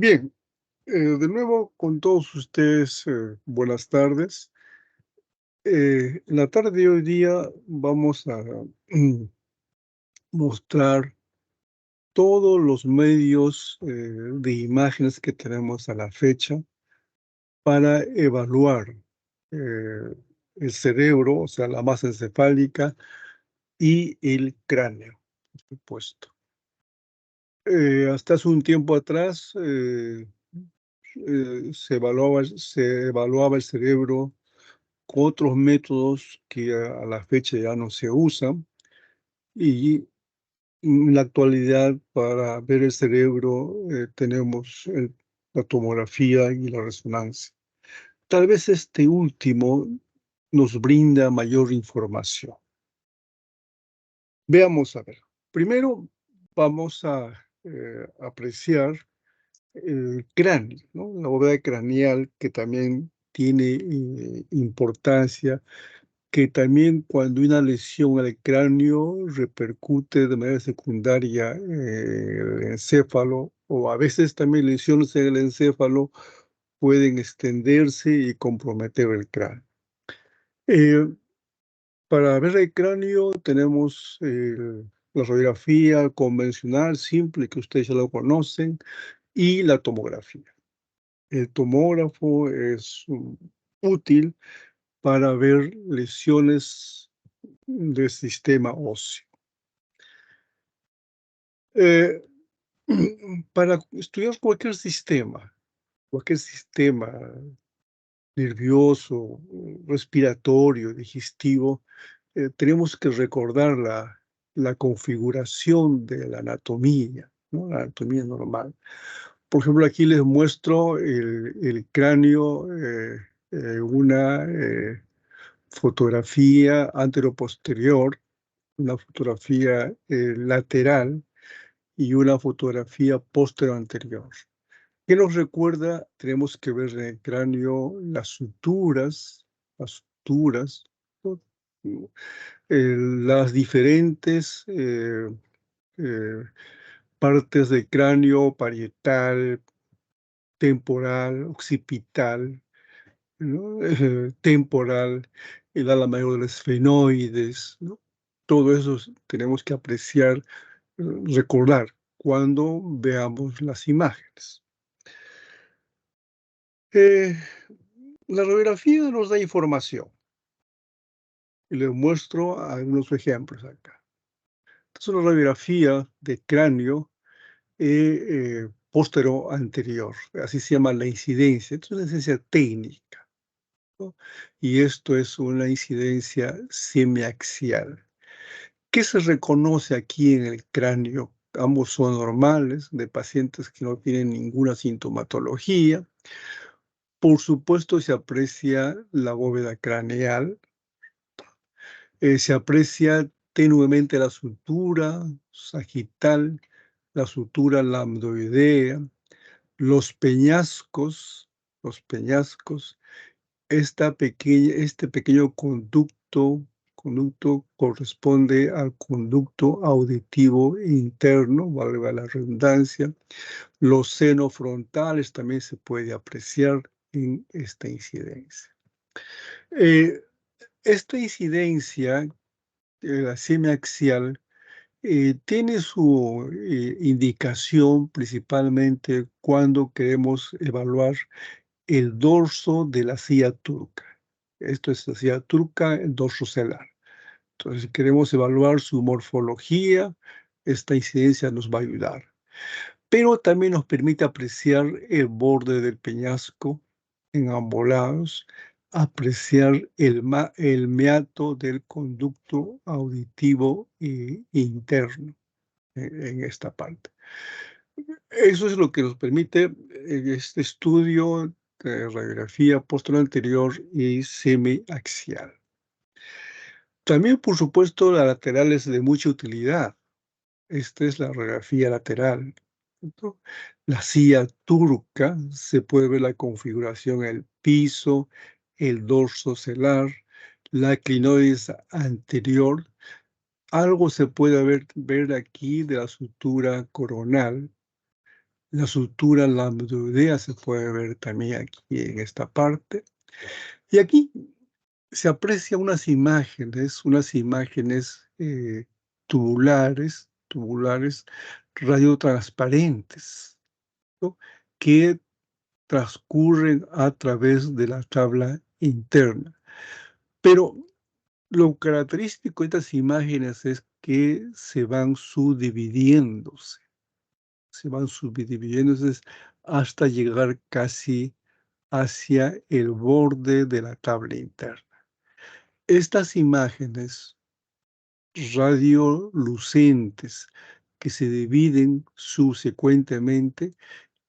Bien, de nuevo con todos ustedes, buenas tardes. En la tarde de hoy día vamos a mostrar todos los medios de imágenes que tenemos a la fecha para evaluar eh, el cerebro, o sea, la masa encefálica y el cráneo, por supuesto. Hasta hace un tiempo atrás se evaluaba el cerebro con otros métodos que a la fecha ya no se usan, y en la actualidad para ver el cerebro tenemos la tomografía y la resonancia. Tal vez este último nos brinda mayor información. Veamos a ver. Primero vamos a apreciar el cráneo, ¿no? La bóveda craneal, que también tiene importancia, que también cuando una lesión al cráneo repercute de manera secundaria en el encéfalo, o a veces también lesiones en el encéfalo pueden extenderse y comprometer el cráneo. Eh, para ver el cráneo tenemos la radiografía convencional, simple, que ustedes ya lo conocen, y la tomografía. El tomógrafo es útil para ver lesiones del sistema óseo. Eh, para estudiar cualquier sistema nervioso, respiratorio, digestivo, tenemos que recordar la configuración de la anatomía, ¿no? La anatomía normal. Por ejemplo, aquí les muestro el cráneo, una fotografía anteroposterior, una fotografía lateral y una fotografía anterior. ¿Qué nos recuerda? Tenemos que ver en el cráneo las suturas, ¿no? Las diferentes eh, partes del cráneo, parietal, temporal, occipital, ¿no? Temporal, el ala mayor de los esfenoides, ¿no? Todo eso tenemos que apreciar, recordar cuando veamos las imágenes. Eh, la radiografía nos da información y les muestro algunos ejemplos acá. Esta es una radiografía de cráneo póstero anterior, así se llama la incidencia. Esto es una incidencia técnica, ¿no? Y esto es una incidencia semiaxial. ¿Qué se reconoce aquí en el cráneo? Ambos son normales, de pacientes que no tienen ninguna sintomatología. Por supuesto, se aprecia la bóveda craneal, se aprecia tenuemente la sutura sagital, la sutura lambdoidea, los peñascos, este pequeño conducto corresponde al conducto auditivo interno, valga la redundancia. Los senos frontales también se puede apreciar en esta incidencia. Eh, esta incidencia, la semiaxial, tiene su indicación principalmente cuando queremos evaluar el dorso de la silla turca. Esto es la silla turca, el dorso celar. Entonces, si queremos evaluar su morfología, esta incidencia nos va a ayudar. Pero también nos permite apreciar el borde del peñasco en ambos lados, apreciar el meato del conducto auditivo interno en esta parte. Eso es lo que nos permite este estudio de radiografía posterior anterior y semiaxial. También, por supuesto, la lateral es de mucha utilidad. Esta es la radiografía lateral, ¿no? La silla turca, se puede ver la configuración, el piso, el dorso celar, la clinoides anterior. Algo se puede ver aquí de la sutura coronal, La sutura lambdoidea se puede ver también aquí en esta parte. Y aquí se aprecia unas imágenes tubulares radiotransparentes, ¿no? Que transcurren a través de la tabla interna. Pero lo característico de estas imágenes es que se van subdividiéndose hasta llegar casi hacia el borde de la tabla interna. Estas imágenes radiolucentes que se dividen subsecuentemente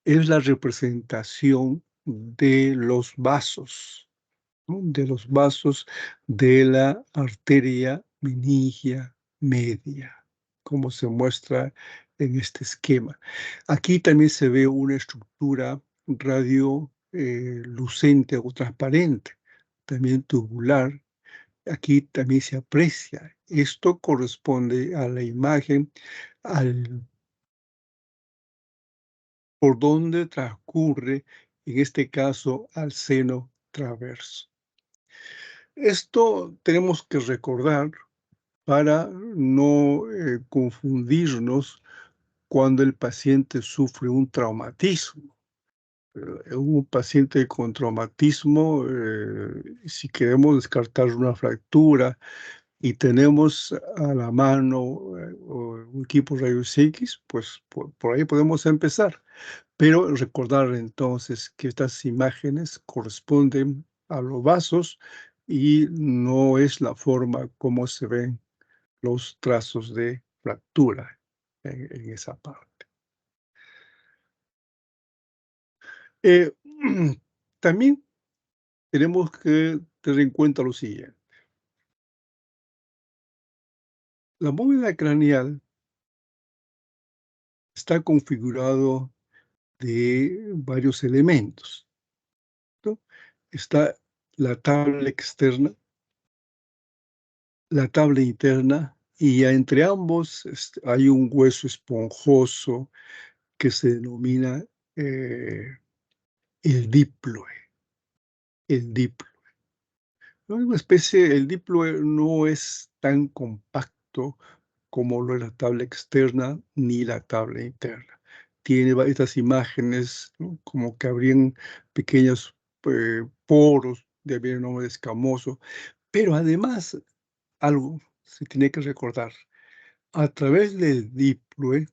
es la representación de los vasos, ¿no? De los vasos de la arteria meningia media, como se muestra en este esquema. Aquí también se ve una estructura lucente o transparente, también tubular. Aquí también se aprecia. Esto corresponde a la imagen, al, por donde transcurre, en este caso, al seno traverso. Esto tenemos que recordar para no confundirnos cuando el paciente sufre un traumatismo. Un paciente con traumatismo, si queremos descartar una fractura y tenemos a la mano un equipo rayos X, pues por ahí podemos empezar. Pero recordar entonces que estas imágenes corresponden a los vasos y no es la forma como se ven los trazos de fractura en esa parte. Eh, también tenemos que tener en cuenta lo siguiente. La bóveda craneal está configurado de varios elementos, ¿no? Está la tabla externa, la tabla interna, y entre ambos hay un hueso esponjoso que se denomina eh, el diploe, el diplo. ¿No? Es una especie, el diploe no es tan compacto como lo es la tabla externa ni la tabla interna. Tiene estas imágenes, ¿no? Como que habrían pequeños poros, de haber un nombre escamoso, pero además algo se tiene que recordar. A través del diploe,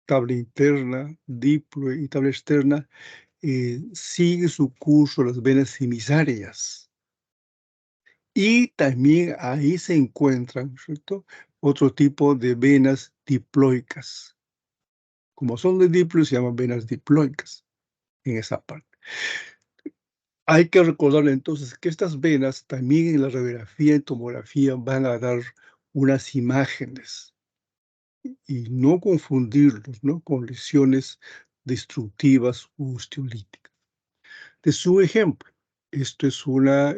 tabla interna, diploe y tabla externa, sigue su curso las venas cimisarias. Y también ahí se encuentran, ¿cierto? Otro tipo de venas diploicas. Como son de diplio, se llaman venas diploicas en esa parte. Hay que recordar entonces que estas venas también en la radiografía y tomografía van a dar unas imágenes y no confundirlos, ¿no? Con lesiones destructivas u osteolíticas. De su ejemplo, esto es una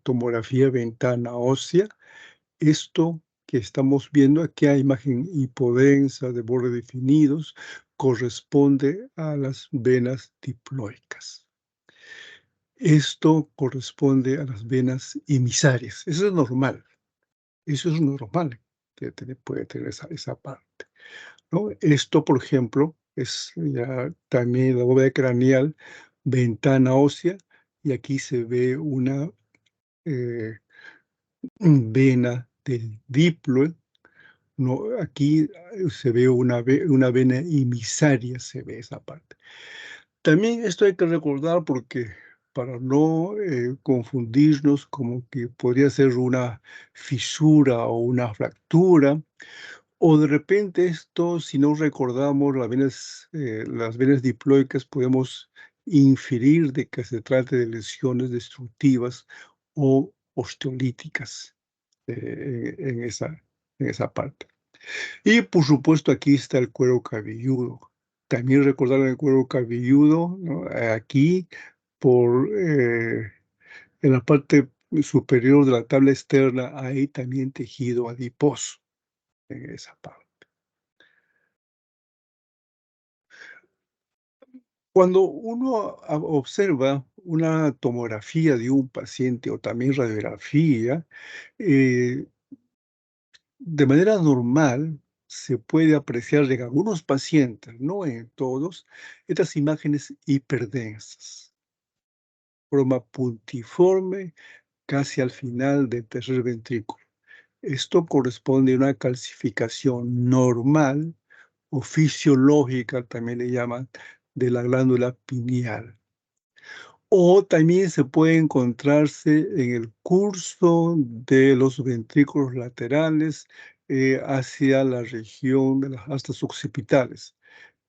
tomografía ventana ósea. Esto que estamos viendo aquí, a imagen hipodensa de bordes definidos, corresponde a las venas diploicas. Esto corresponde a las venas emisarias. Eso es normal, que puede tener esa parte, ¿no? Esto, por ejemplo, es ya también la bóveda craneal, ventana ósea, y aquí se ve una vena del diploe. No, aquí se ve una vena emisaria, se ve esa parte. También esto hay que recordar porque para no confundirnos como que podría ser una fisura o una fractura, o de repente esto, si no recordamos las venas diploicas, podemos inferir de que se trate de lesiones destructivas o osteolíticas en esa parte. Y por supuesto, aquí está el cuero cabelludo. También recordar el cuero cabelludo, ¿no? Aquí, en la parte superior de la tabla externa, hay también tejido adiposo en esa parte. Cuando uno observa una tomografía de un paciente o también radiografía, eh, de manera normal se puede apreciar en algunos pacientes, no en todos, estas imágenes hiperdensas, forma puntiforme casi al final del tercer ventrículo. Esto corresponde a una calcificación normal o fisiológica, también le llaman, de la glándula pineal. O también se puede encontrarse en el curso de los ventrículos laterales hacia la región de las astas occipitales,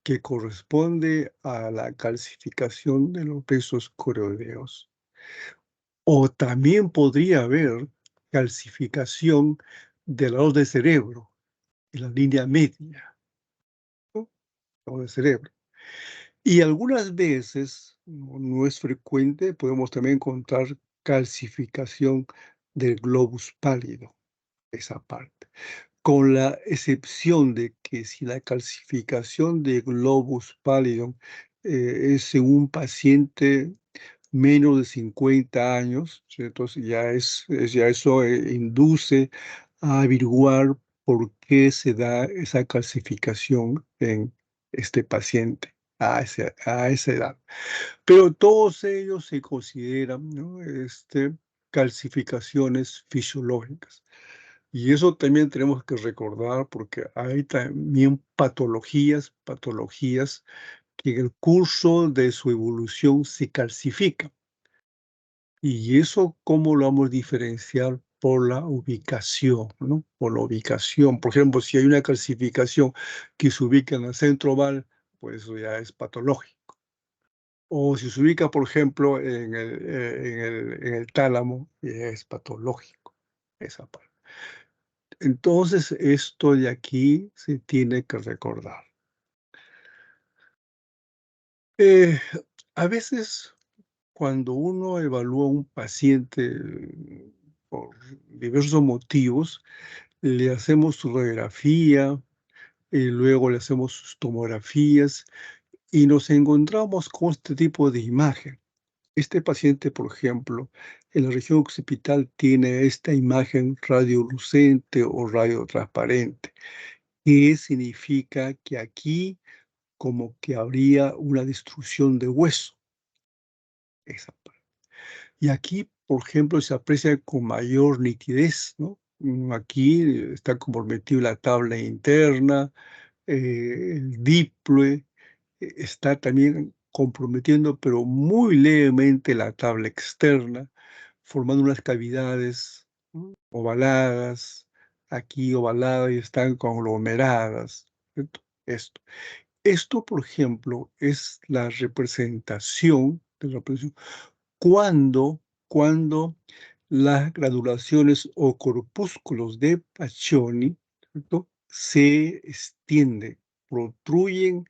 que corresponde a la calcificación de los vasos coroideos. O también podría haber calcificación del lado del cerebro, en la línea media, ¿no? Lado del cerebro. Y algunas veces, no es frecuente, podemos también encontrar calcificación del globus pálido, esa parte. Con la excepción de que si la calcificación del globus pálido es en un paciente menos de 50 años, ¿sí? Entonces ya eso induce a averiguar por qué se da esa calcificación en este paciente a esa edad. Pero todos ellos se consideran, ¿no? Calcificaciones fisiológicas. Y eso también tenemos que recordar porque hay también patologías que en el curso de su evolución se calcifican. Y eso, ¿cómo lo vamos a diferenciar? Por la ubicación, ¿no? Por la ubicación. Por ejemplo, si hay una calcificación que se ubica en el centro oval, pues eso ya es patológico. O si se ubica, por ejemplo, en el tálamo, ya es patológico esa parte. Entonces, esto de aquí se tiene que recordar. Eh, a veces cuando uno evalúa a un paciente por diversos motivos, le hacemos su radiografía y luego le hacemos sus tomografías y nos encontramos con este tipo de imagen. Este paciente, por ejemplo, en la región occipital tiene esta imagen radiolucente o radiotransparente, que significa que aquí como que habría una destrucción de hueso. Esa Y aquí, por ejemplo, se aprecia con mayor nitidez, ¿no? Aquí está comprometido la tabla interna, el díploe, está también comprometiendo, pero muy levemente la tabla externa, formando unas cavidades, ¿no? Ovaladas, aquí ovaladas y están conglomeradas, ¿cierto? Esto, por ejemplo, es la representación de la presión cuando las granulaciones o corpúsculos de Paccioni, ¿cierto? Se extienden, protruyen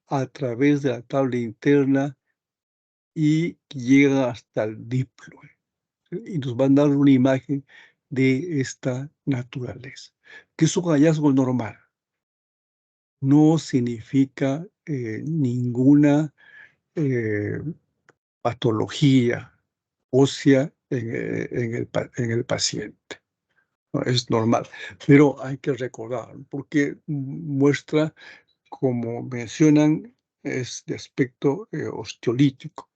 a través de la tabla interna y llegan hasta el díploe, ¿sí? Y nos van a dar una imagen de esta naturaleza, que es un hallazgo normal. No significa ninguna eh, patología ósea en el paciente, ¿no? Es normal, pero hay que recordar, porque muestra, como mencionan, es de aspecto osteolítico,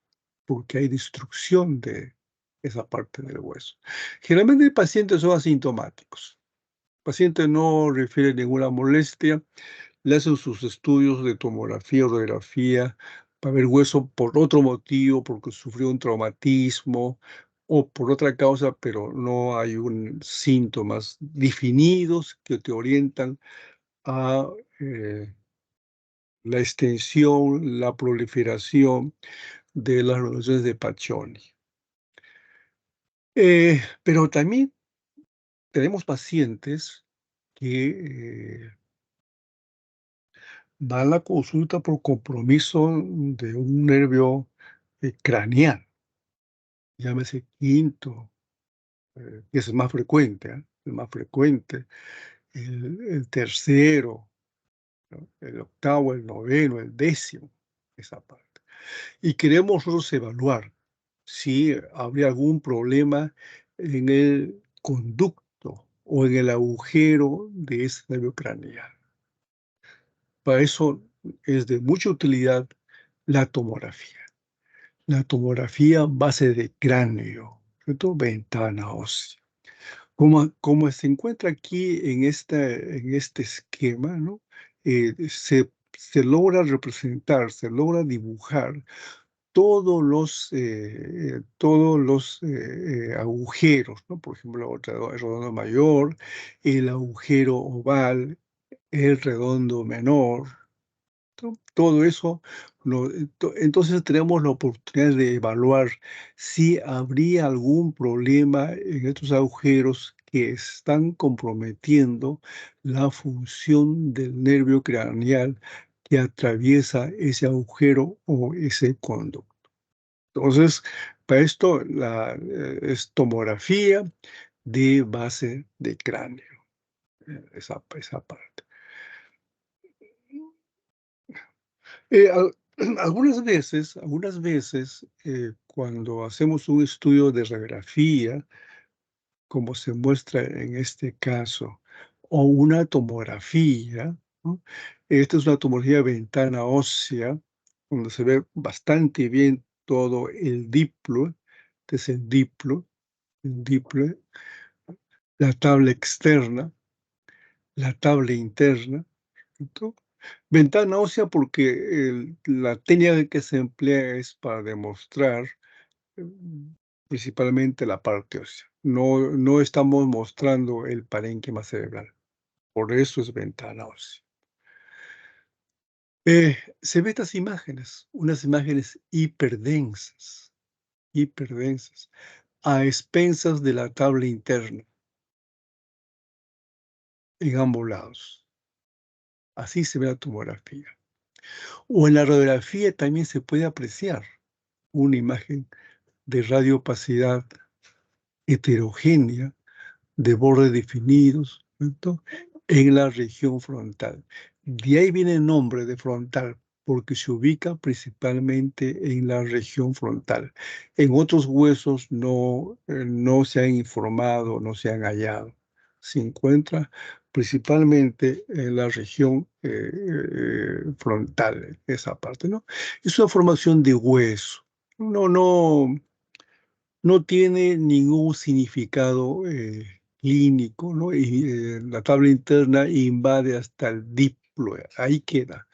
porque hay destrucción de esa parte del hueso. Generalmente los pacientes son asintomáticos. El paciente no refiere ninguna molestia, le hacen sus estudios de tomografía o radiografía para ver hueso por otro motivo, porque sufrió un traumatismo o por otra causa, pero no hay síntomas definidos que te orientan a la extensión, la proliferación de las relaciones de Paccioni. Pero también tenemos pacientes que va a la consulta por compromiso de un nervio craneal, llámese quinto, que es el más frecuente, el más frecuente, el tercero, ¿no? El octavo, el noveno, el décimo, esa parte. Y queremos nosotros evaluar si habría algún problema en el conducto o en el agujero de ese nervio craneal. Para eso es de mucha utilidad la tomografía. La tomografía base de cráneo, ¿cierto? Ventana ósea. Como se encuentra aquí en este esquema, ¿no? Se logra representar, se logra dibujar todos los agujeros, ¿no? Por ejemplo, el redondo mayor, el agujero oval, el redondo menor, todo eso, entonces tenemos la oportunidad de evaluar si habría algún problema en estos agujeros que están comprometiendo la función del nervio craneal que atraviesa ese agujero o ese conducto. Entonces, para esto es tomografía de base de cráneo, esa parte. Eh, al algunas veces, cuando hacemos un estudio de radiografía, como se muestra en este caso, o una tomografía, ¿no? Esta es una tomografía de ventana ósea, donde se ve bastante bien todo el diplo, este es el diplo, la tabla externa, la tabla interna, ¿cierto? Ventana ósea porque la técnica que se emplea es para demostrar mm, principalmente la parte ósea. No estamos mostrando el parénquima cerebral. Por eso es ventana ósea. Se ven estas imágenes, unas imágenes hiperdensas, a expensas de la tabla interna, en ambos lados. Así se ve la tomografía. O en la radiografía también se puede apreciar una imagen de radiopacidad heterogénea, de bordes definidos, ¿cierto? En la región frontal. De ahí viene el nombre de frontal, porque se ubica principalmente en la región frontal. En otros huesos no se han informado, no se han hallado. Se encuentra principalmente en la región frontal, esa parte, ¿no? Es una formación de hueso. No tiene ningún significado clínico, ¿no? Y la tabla interna invade hasta el diploe, ahí queda,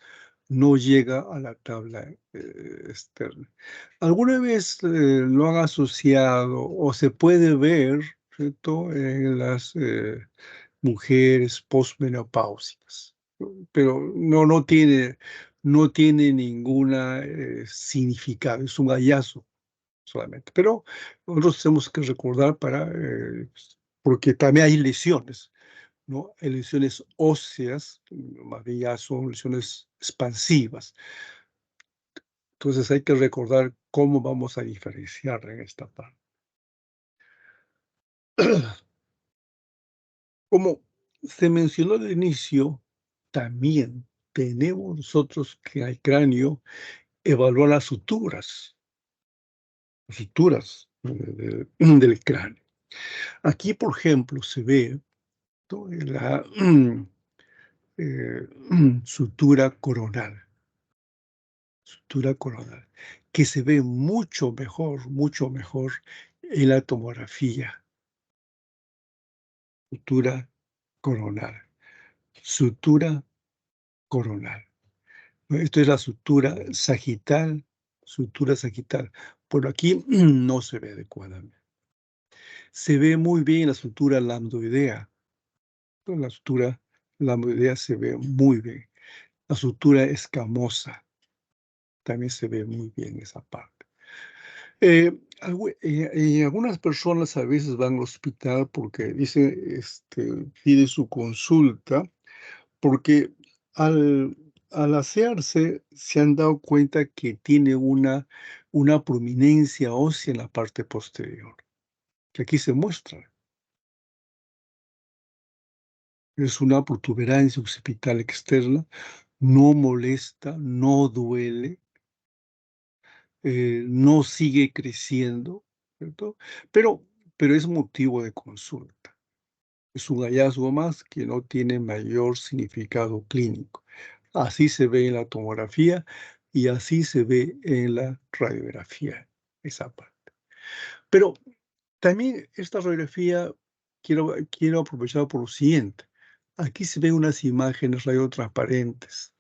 no llega a la tabla externa. ¿Alguna vez lo han asociado o se puede ver, ¿cierto? En las mujeres posmenopáusicas, ¿no? Pero no tiene ninguna significado, es un hallazgo solamente. Pero nosotros tenemos que recordar porque también hay lesiones, ¿no? Hay lesiones óseas, más bien ya son lesiones expansivas. Entonces hay que recordar cómo vamos a diferenciar en esta parte. Como se mencionó al inicio, también tenemos nosotros que al cráneo evaluar las suturas del cráneo. Aquí, por ejemplo, se ve la eh, sutura coronal, que se ve mucho mejor en la tomografía. Sutura coronal, sutura coronal. ¿No? Esto es la sutura sagital. Bueno, aquí no se ve adecuadamente. Se ve muy bien la sutura lambdoidea. La sutura lambdoidea se ve muy bien. La sutura escamosa también se ve muy bien esa parte. Algunas personas a veces van al hospital porque pide su consulta, porque al, al asearse se han dado cuenta que tiene una prominencia ósea en la parte posterior, que aquí se muestra. Es una protuberancia occipital externa, no molesta, no duele, no sigue creciendo, ¿cierto? Pero, pero es motivo de consulta. Es un hallazgo más que no tiene mayor significado clínico. Así se ve en la tomografía y así se ve en la radiografía, esa parte. Pero también esta radiografía quiero aprovechar por lo siguiente. Aquí se ven unas imágenes radiotransparentes,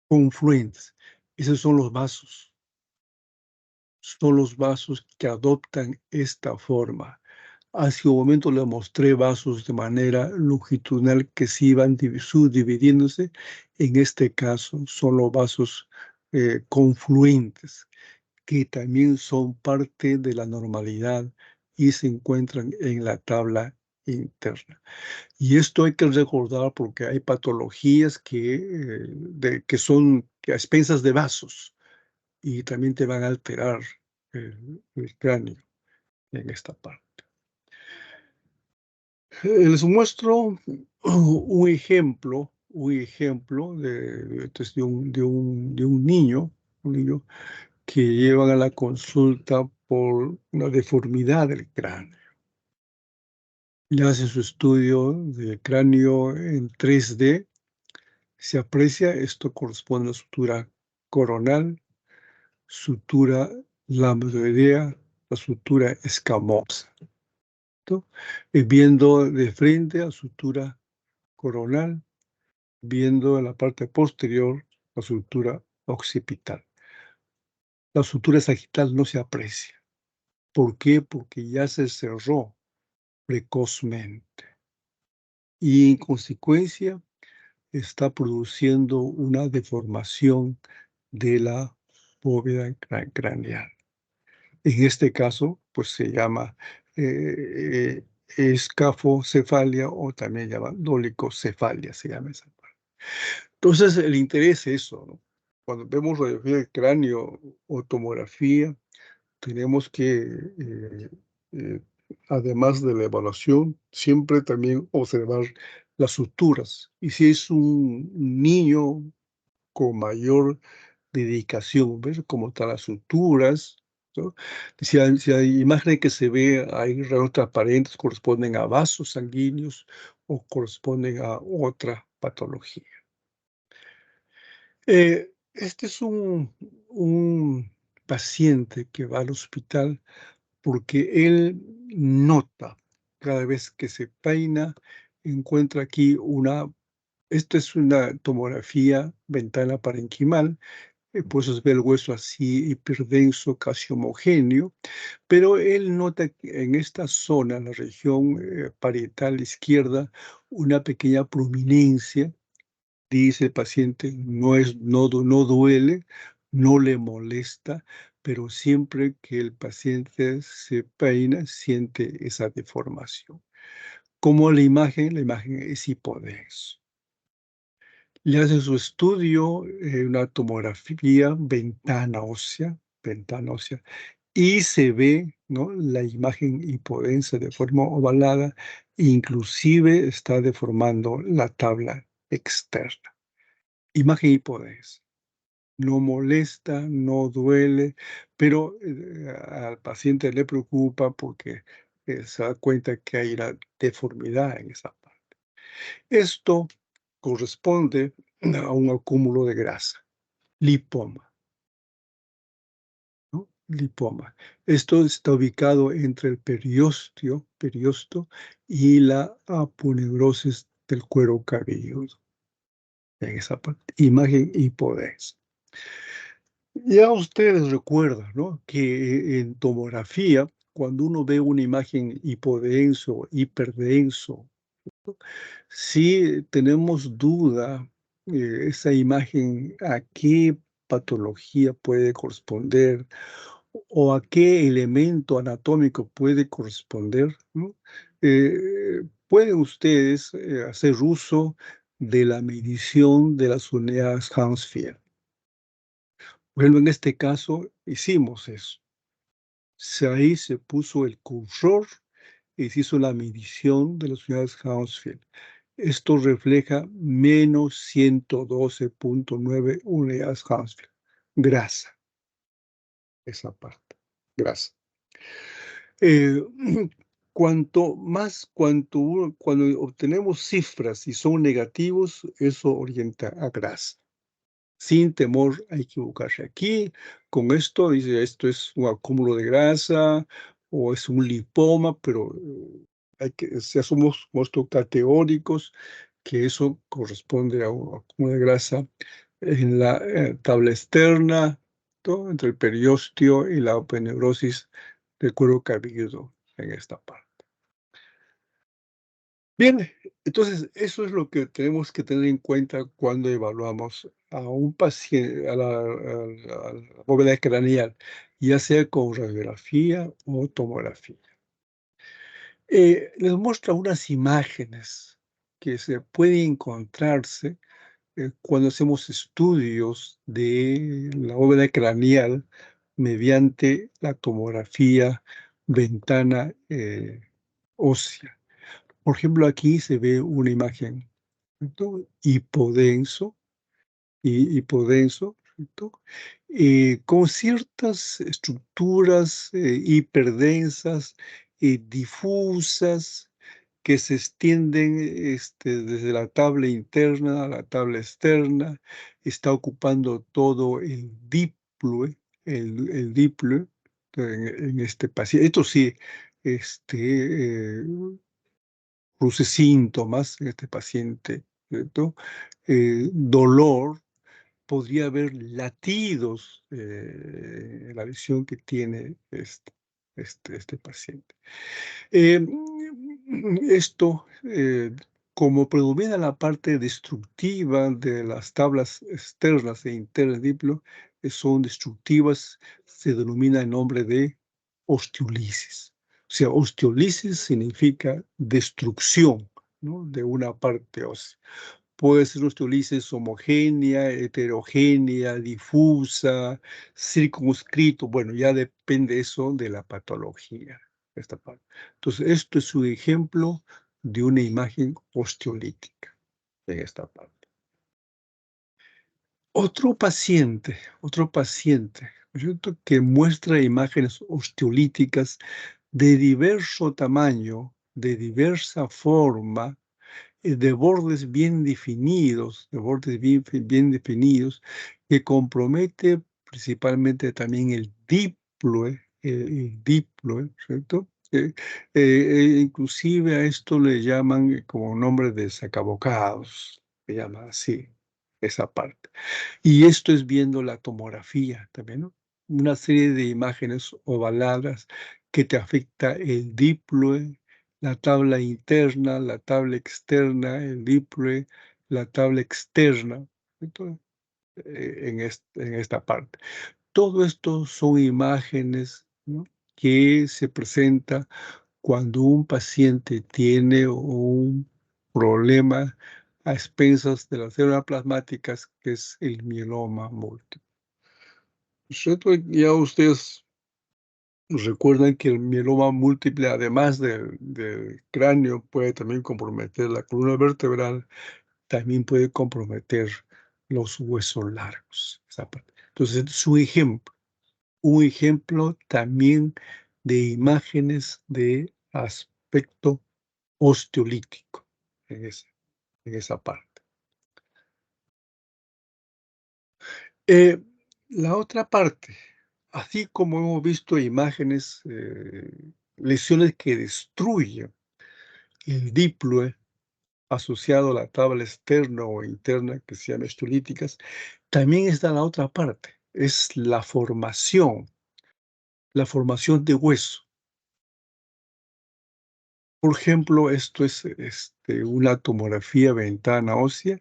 confluentes. Esos son los vasos que adoptan esta forma. Hace un momento le mostré vasos de manera longitudinal que se iban subdividiéndose. En este caso son los vasos confluentes, que también son parte de la normalidad y se encuentran en la tabla interna. Y esto hay que recordar porque hay patologías que son que a expensas de vasos y también te van a alterar el cráneo en esta parte. Les muestro un ejemplo un niño que llevan a la consulta por una deformidad del cráneo. Le hacen su estudio de cráneo en 3D, se aprecia, esto corresponde a sutura coronal, sutura lambdoidea, la sutura escamosa, ¿no? Viendo de frente a sutura coronal, viendo en la parte posterior la sutura occipital. La sutura sagital no se aprecia. ¿Por qué? Porque ya se cerró precozmente y en consecuencia está produciendo una deformación de la bóveda craneal. En este caso, pues se llama escafocefalia o también llama dolicocefalia, se llama esa parte. Entonces, el interés es eso, ¿no? Cuando vemos radiografía del cráneo o tomografía, tenemos que, eh, además de la evaluación, siempre también observar las suturas. Y si es un niño con mayor dedicación, ver cómo están las suturas, ¿no? Si hay imágenes que se ve, hay rayos transparentes, corresponden a vasos sanguíneos o corresponden a otra patología. Este es un paciente que va al hospital porque él nota cada vez que se peina, encuentra aquí esta es una tomografía ventana parenquimal, por eso se ve el hueso así hiperdenso, casi homogéneo, pero él nota que en esta zona, en la región parietal izquierda, una pequeña prominencia. Dice el paciente, no duele, no le molesta, pero siempre que el paciente se peina, siente esa deformación. Como la imagen es hipodenso. Le hacen su estudio, una tomografía, ventana ósea, y se ve, ¿no?, la imagen hipodensa de forma ovalada, inclusive está deformando la tabla externa. Imagen hipodensa. No molesta, no duele, pero al paciente le preocupa porque se da cuenta que hay una deformidad en esa parte. Esto corresponde a un acúmulo de grasa, lipoma, ¿no? Lipoma. Esto está ubicado entre el periosto y la aponeurosis del cuero cabelludo. En esa parte, imagen hipodensa. Ya ustedes recuerdan, ¿no?, que en tomografía, cuando uno ve una imagen hipodenso, hiperdenso, si tenemos duda, esa imagen a qué patología puede corresponder o a qué elemento anatómico puede corresponder, ¿no? Pueden ustedes hacer uso de la medición de las unidades Hounsfield. Bueno, en este caso hicimos eso. Ahí se puso el cursor y se hizo la medición de las unidades Hounsfield. Esto refleja menos 112.9 unidades Hounsfield. Grasa, esa parte, grasa. Eh, cuando obtenemos cifras y son negativos, eso orienta a grasa. Sin temor a equivocarse. Aquí, con esto, dice, esto es un acúmulo de grasa o es un lipoma, pero ya somos categóricos que eso corresponde a un acúmulo de grasa en la tabla externa, todo entre el periósteo y la aponeurosis del cuero cabelludo en esta parte. Bien, entonces eso es lo que tenemos que tener en cuenta cuando evaluamos a un paciente, a la bóveda craneal, ya sea con radiografía o tomografía. Les muestro unas imágenes que se pueden encontrarse cuando hacemos estudios de la bóveda craneal mediante la tomografía ventana ósea. Por ejemplo, aquí se ve una imagen, ¿cierto? Hipodenso, hipodenso, ¿cierto? Con ciertas estructuras hiperdensas, difusas, que se extienden desde la tabla interna a la tabla externa, está ocupando todo el diploe, el diploe en este paciente. Esto sí, produce síntomas en este paciente, ¿cierto? Dolor, podría haber latidos en la visión que tiene este paciente. Esto, como predomina la parte destructiva de las tablas externas e internas del diplo, son destructivas, se denomina el nombre de osteolisis. O sea, osteolisis significa destrucción, ¿no?, de una parte ósea. Puede ser osteolisis homogénea, heterogénea, difusa, circunscrito. Bueno, ya depende eso de la patología, esta parte. Entonces, esto es un ejemplo de una imagen osteolítica en esta parte. Otro paciente, ¿no es cierto?, que muestra imágenes osteolíticas de diverso tamaño, de diversa forma, de bordes bien definidos, bien definidos, que compromete principalmente también el diploe, ¿cierto? Inclusive a esto le llaman como nombre de sacabocados, se llama así, esa parte. Y esto es viendo la tomografía también, ¿no? Una serie de imágenes ovaladas que te afecta el diploe, la tabla interna, la tabla externa, el diploe, la tabla externa, ¿cierto? En esta parte. Todo esto son imágenes, ¿no?, que se presenta cuando un paciente tiene un problema a expensas de las células plasmáticas, que es el mieloma múltiple. ¿Cierto? Ya ustedes recuerdan que el mieloma múltiple, además del cráneo, puede también comprometer la columna vertebral, también puede comprometer los huesos largos, esa parte. Entonces, un ejemplo también de imágenes de aspecto osteolítico en esa parte. Eh, la otra parte, así como hemos visto imágenes, lesiones que destruyen el diploe asociado a la tabla externa o interna, que se llama osteolíticas, también está la otra parte, es la formación de hueso. Por ejemplo, esto es una tomografía ventana ósea,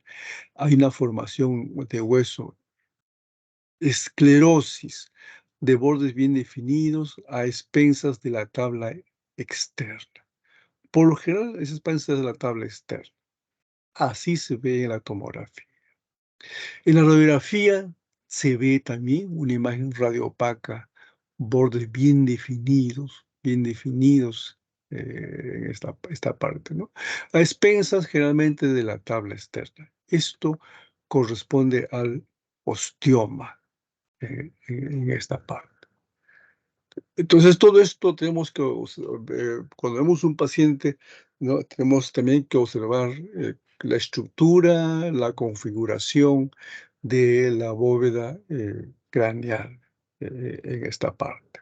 hay una formación de hueso, esclerosis de bordes bien definidos a expensas de la tabla externa. Por lo general, es a expensas de la tabla externa. Así se ve en la tomografía. En la radiografía se ve también una imagen radioopaca, bordes bien definidos en esta parte, ¿no? A expensas generalmente de la tabla externa. Esto corresponde al osteoma en esta parte. Entonces, todo esto tenemos que, cuando vemos un paciente, ¿no? Tenemos también que observar la estructura, la configuración de la bóveda craneal en esta parte.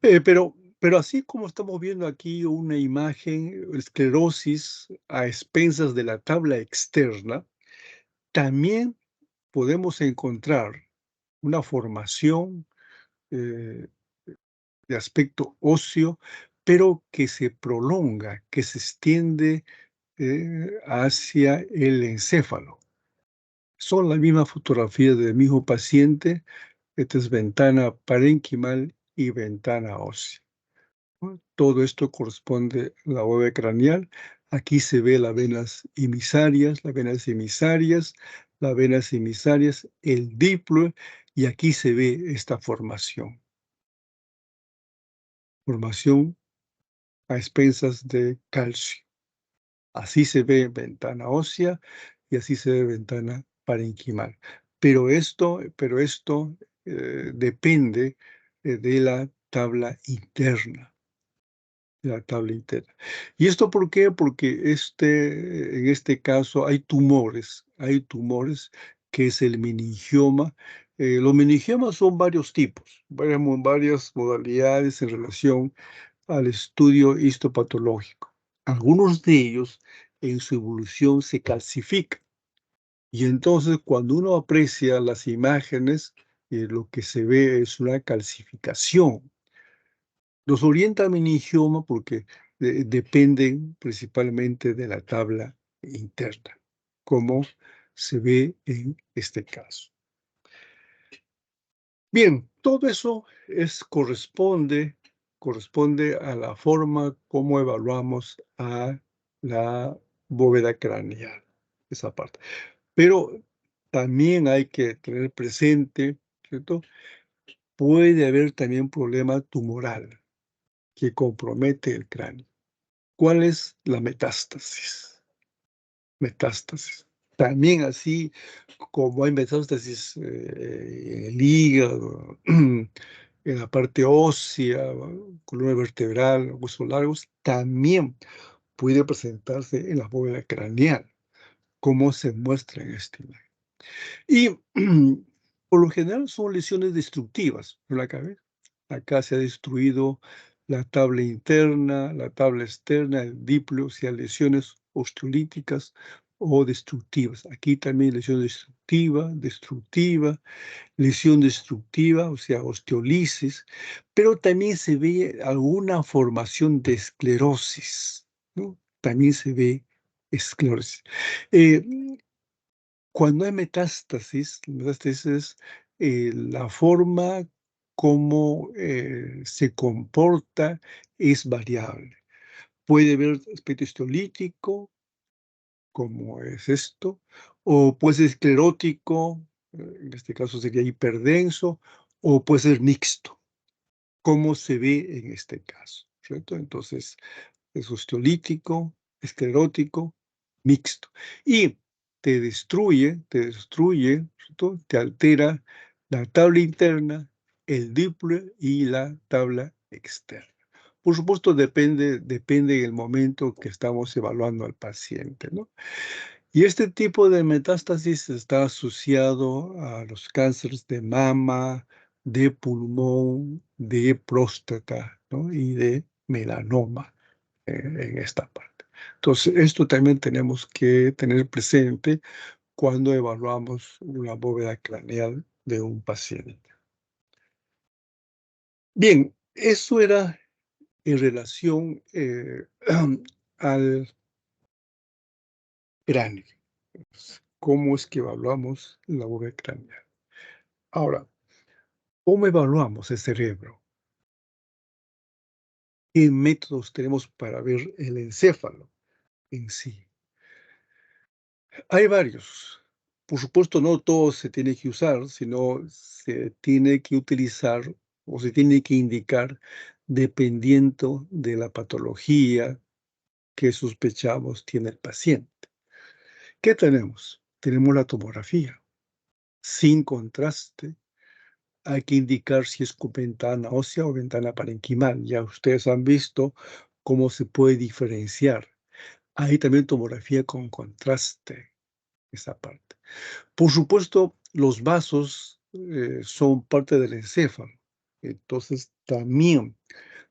Pero así como estamos viendo aquí una imagen, esclerosis a expensas de la tabla externa, también podemos encontrar una formación eh, de aspecto óseo, pero que se prolonga, que se extiende hacia el encéfalo. Son la misma fotografía del mismo paciente. Esta es ventana parenquimal y ventana ósea, ¿no? Todo esto corresponde a la bóveda craneal. Aquí se ve las venas emisarias, el diplo, y aquí se ve esta formación a expensas de calcio. Así se ve ventana ósea y así se ve ventana parenquimal. Pero esto depende de la tabla interna. De la tabla interna. ¿Y esto por qué? Porque en este caso hay tumores que es el meningioma. Los meningiomas son varios tipos, varias modalidades en relación al estudio histopatológico. Algunos de ellos en su evolución se calcifican. Y entonces cuando uno aprecia las imágenes, lo que se ve es una calcificación. Nos orienta al meningioma porque dependen principalmente de la tabla interna, como se ve en este caso. Bien, todo eso corresponde a la forma como evaluamos a la bóveda craneal, esa parte. Pero también hay que tener presente, ¿cierto? Puede haber también problema tumoral que compromete el cráneo. ¿Cuál es la metástasis? Metástasis. También así como hay metástasis en el hígado, en la parte ósea, columna vertebral, huesos largos, también puede presentarse en la bóveda craneal, como se muestra en esta imagen. Y por lo general son lesiones destructivas en la cabeza. Acá se ha destruido la tabla interna, la tabla externa, el diplo, o sea, lesiones osteolíticas o destructivas. Aquí también lesión lesión destructiva, o sea, osteolisis, pero también se ve alguna formación de esclerosis, ¿no? También se ve esclerosis. Eh, Cuando hay metástasis es la forma como se comporta es variable. Puede haber aspecto histolítico, como es esto, o puede ser esclerótico, en este caso sería hiperdenso, o puede ser mixto, como se ve en este caso, ¿cierto? Entonces, es osteolítico, esclerótico, mixto. Y te destruye, ¿cierto? Te altera la tabla interna, el diplo y la tabla externa. Por supuesto, depende del momento que estamos evaluando al paciente, ¿no? Y este tipo de metástasis está asociado a los cánceres de mama, de pulmón, de próstata, ¿no? Y de melanoma en esta parte. Entonces, esto también tenemos que tener presente cuando evaluamos una bóveda craneal de un paciente. Bien, eso era en relación al cráneo. ¿Cómo es que evaluamos la bóveda craneal? Ahora, ¿cómo evaluamos el cerebro? ¿Qué métodos tenemos para ver el encéfalo en sí? Hay varios. Por supuesto, no todo se tiene que usar, sino se tiene que utilizar o se tiene que indicar dependiendo de la patología que sospechamos tiene el paciente. ¿Qué tenemos? Tenemos la tomografía sin contraste. Hay que indicar si es con ventana ósea o ventana parenquimal. Ya ustedes han visto cómo se puede diferenciar. Hay también tomografía con contraste, esa parte. Por supuesto, los vasos son parte del encéfalo. Entonces, también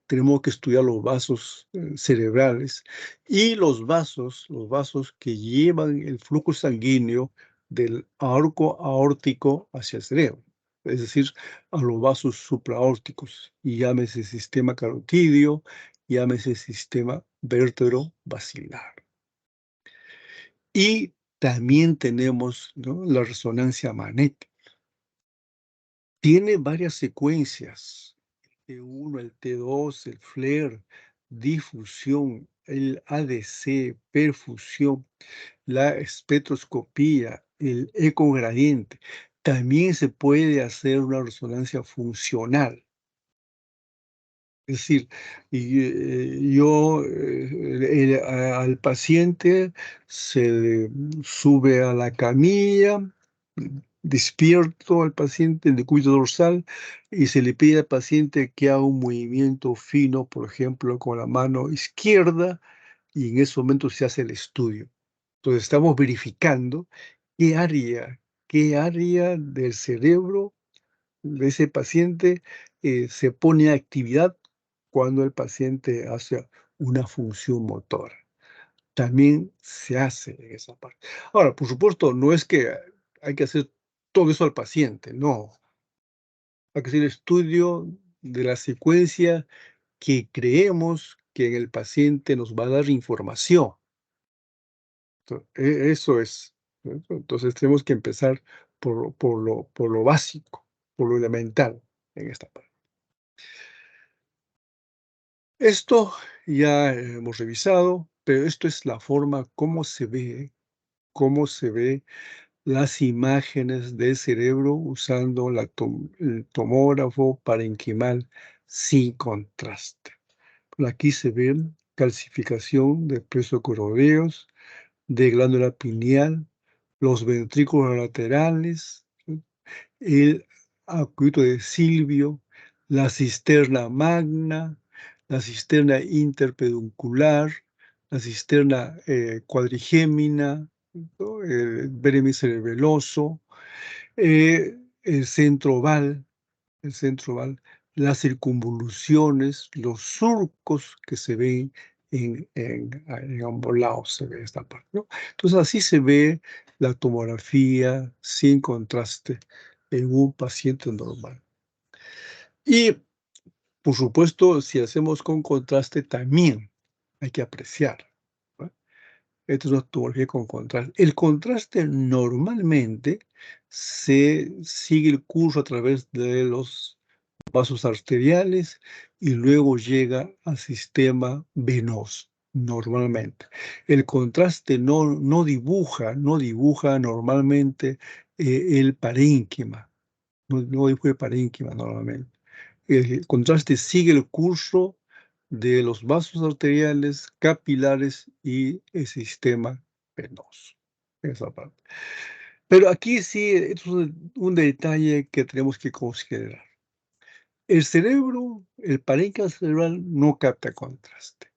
tenemos que estudiar los vasos cerebrales y los vasos que llevan el flujo sanguíneo del arco aórtico hacia el cerebro, es decir, a los vasos supraórticos, y llámese sistema carotidio, llámese sistema vértebro-basilar. Y también tenemos, ¿no?, la resonancia magnética. Tiene varias secuencias: T1, el T2, el FLAIR, difusión, el ADC, perfusión, la espectroscopía, el ecogradiente. También se puede hacer una resonancia funcional. Es decir, al paciente se le sube a la camilla, despierto al paciente en decúbito dorsal, y se le pide al paciente que haga un movimiento fino, por ejemplo, con la mano izquierda, y en ese momento se hace el estudio. Entonces, estamos verificando qué qué área del cerebro de ese paciente se pone a actividad cuando el paciente hace una función motora. También se hace en esa parte. Ahora, por supuesto, no es que hay que hacer todo eso al paciente, no. Hay que hacer estudio de la secuencia que creemos que en el paciente nos va a dar información. Eso es, ¿no? Entonces tenemos que empezar por lo básico, por lo elemental en esta parte. Esto ya hemos revisado, pero esto es la forma cómo se ve las imágenes del cerebro usando el tomógrafo parenquimal sin contraste. Aquí se ve calcificación de presocoroideos, de glándula pineal, los ventrículos laterales, ¿sí?, el acueducto de Silvio, la cisterna magna, la cisterna interpeduncular, la cisterna cuadrigémina, ¿no?, el vermis cerebeloso, el centro val, el centro val, las circunvoluciones, los surcos que se ven en ambos lados, se ve esta parte, ¿no? Entonces, así se ve la tomografía sin contraste en un paciente normal. Y, por supuesto, si hacemos con contraste, también hay que apreciar, ¿no? Esto es una tomografía con contraste. El contraste normalmente se sigue el curso a través de los vasos arteriales y luego llega al sistema venoso, normalmente. El contraste no dibuja normalmente el parénquima, no dibuja el parénquima normalmente. El contraste sigue el curso de los vasos arteriales, capilares y el sistema venoso, esa parte. Pero aquí sí es un detalle que tenemos que considerar. El cerebro, el parénquima cerebral no capta contraste.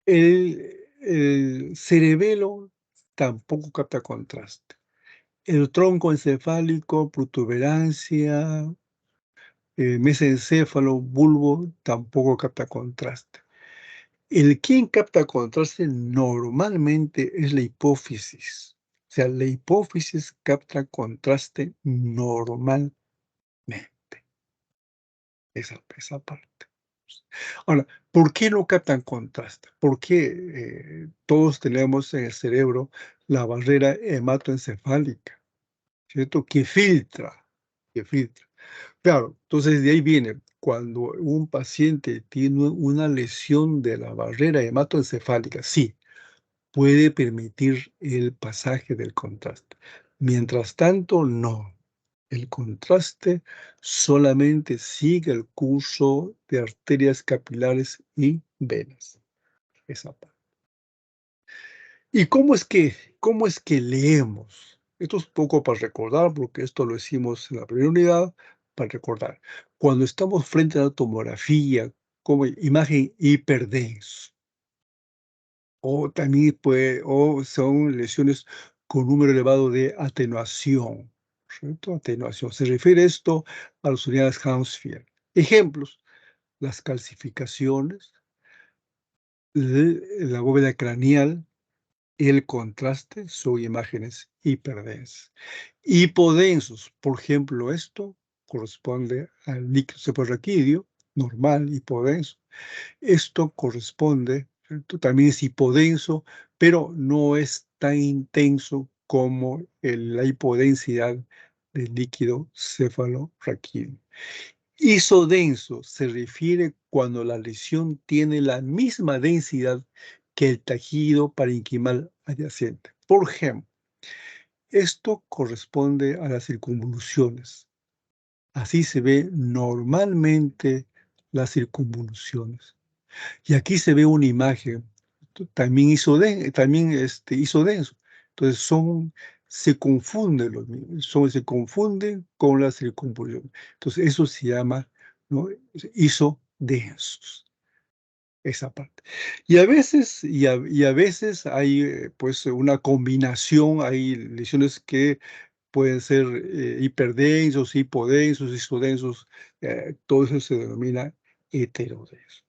El cerebelo tampoco capta contraste. El tronco encefálico, protuberancia, mesencéfalo, bulbo, tampoco capta contraste. Quien capta contraste normalmente es la hipófisis. O sea, la hipófisis capta contraste normalmente, esa parte. Ahora, ¿por qué no captan contraste? ¿Por qué todos tenemos en el cerebro la barrera hematoencefálica, cierto? Que filtra. Claro, entonces de ahí viene, cuando un paciente tiene una lesión de la barrera hematoencefálica, sí, puede permitir el pasaje del contraste. Mientras tanto, no. El contraste solamente sigue el curso de arterias capilares y venas. Esa parte. ¿Y cómo es que leemos? Esto es poco para recordar, porque esto lo hicimos en la primera unidad, para recordar. Cuando estamos frente a la tomografía, como imagen hiperdenso, o también o son lesiones con número elevado de atenuación, ¿cierto? Atenuación. Se refiere esto a las unidades Hounsfield. Ejemplos: las calcificaciones, la bóveda craneal, el contraste, son imágenes hiperdensas. Hipodensos, por ejemplo, esto corresponde al líquido cefalorraquídeo normal, hipodenso. Esto corresponde, ¿cierto? También es hipodenso, pero no es tan intenso como la hipodensidad del líquido cefalorraquídeo. Isodenso se refiere cuando la lesión tiene la misma densidad que el tejido parenquimal adyacente. Por ejemplo, esto corresponde a las circunvoluciones. Así se ve normalmente las circunvoluciones. Y aquí se ve una imagen, también isodenso. Entonces se confunden se confunden con las circunvoluciones. Entonces eso se llama, ¿no?, isodensos, esa parte. Y a veces hay, pues, una combinación, hay lesiones que pueden ser hiperdensos, hipodensos, isodensos, todo eso se denomina heterodenso.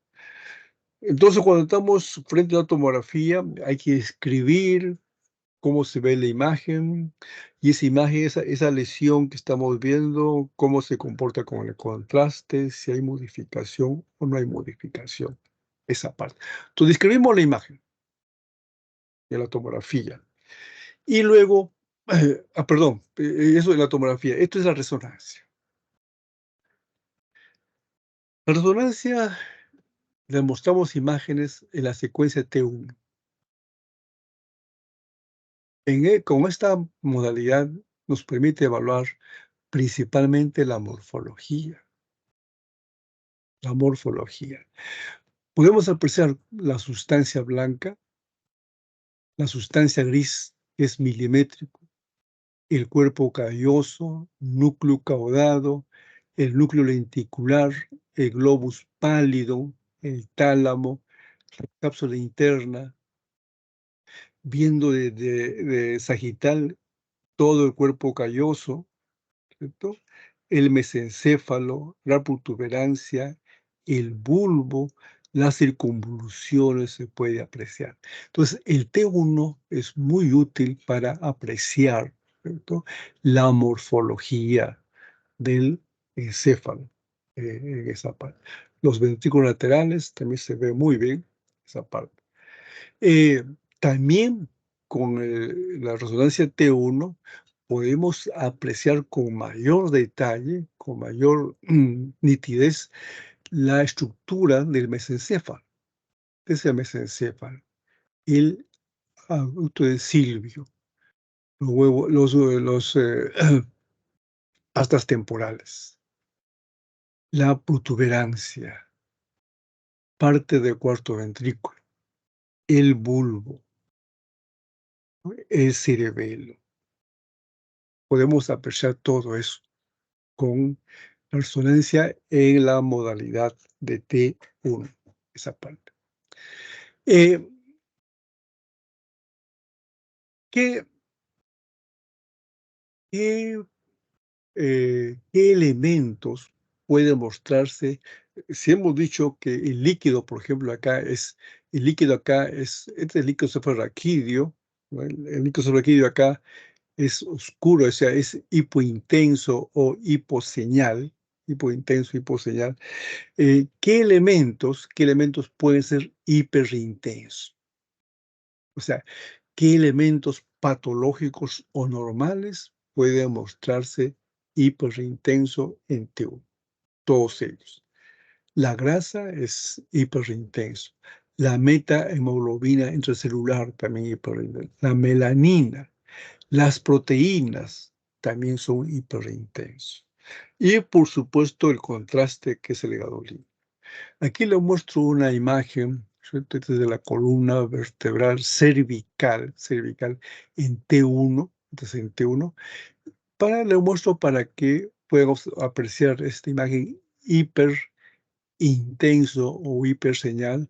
Entonces, cuando estamos frente a la tomografía, hay que escribir cómo se ve la imagen, y esa imagen, esa lesión que estamos viendo, cómo se comporta con el contraste, si hay modificación o no hay modificación, esa parte. Entonces, describimos la imagen de la tomografía y luego, perdón, eso de la tomografía, esto es la resonancia. La resonancia, le mostramos imágenes en la secuencia T1. Con esta modalidad nos permite evaluar principalmente la morfología. La morfología. Podemos apreciar la sustancia blanca, la sustancia gris, que es milimétrico, el cuerpo calloso, núcleo caudado, el núcleo lenticular, el globus pálido, el tálamo, la cápsula interna, viendo de sagital todo el cuerpo calloso, ¿cierto? El mesencéfalo, la protuberancia, el bulbo, las circunvoluciones se puede apreciar. Entonces, el T1 es muy útil para apreciar, ¿cierto?, la morfología del encéfalo, en esa parte. Los ventrículos laterales también se ve muy bien esa parte. Eh, También con la resonancia T1 podemos apreciar con mayor detalle, con mayor nitidez, la estructura del mesencéfalo. ¿Qué es el mesencéfalo? El aducto de Silvio, los astas temporales, la protuberancia, parte del cuarto ventrículo, el bulbo, ¿no?, el cerebelo. Podemos apreciar todo eso con resonancia en la modalidad de T1, esa parte. Eh, ¿qué, qué, qué elementos pueden mostrarse? Si hemos dicho que el líquido, por ejemplo, este líquido cefalorraquídeo, ¿no? El líquido cefalorraquídeo acá es oscuro, o sea, es hipointenso o hiposeñal, hipointenso, hiposeñal. ¿Qué elementos pueden ser hiperintensos? O sea, ¿qué elementos patológicos o normales pueden mostrarse hiperintenso en T1? Todos ellos. La grasa es hiperintenso. La metahemoglobina intracelular también hiperintensa. La melanina, las proteínas también son hiperintensos. Y, por supuesto, el contraste, que es el gadolín. Aquí le muestro una imagen, ¿cierto? Desde la columna vertebral cervical en T1, entonces en T1, le muestro para que podamos apreciar esta imagen hiperintenso o hiperseñal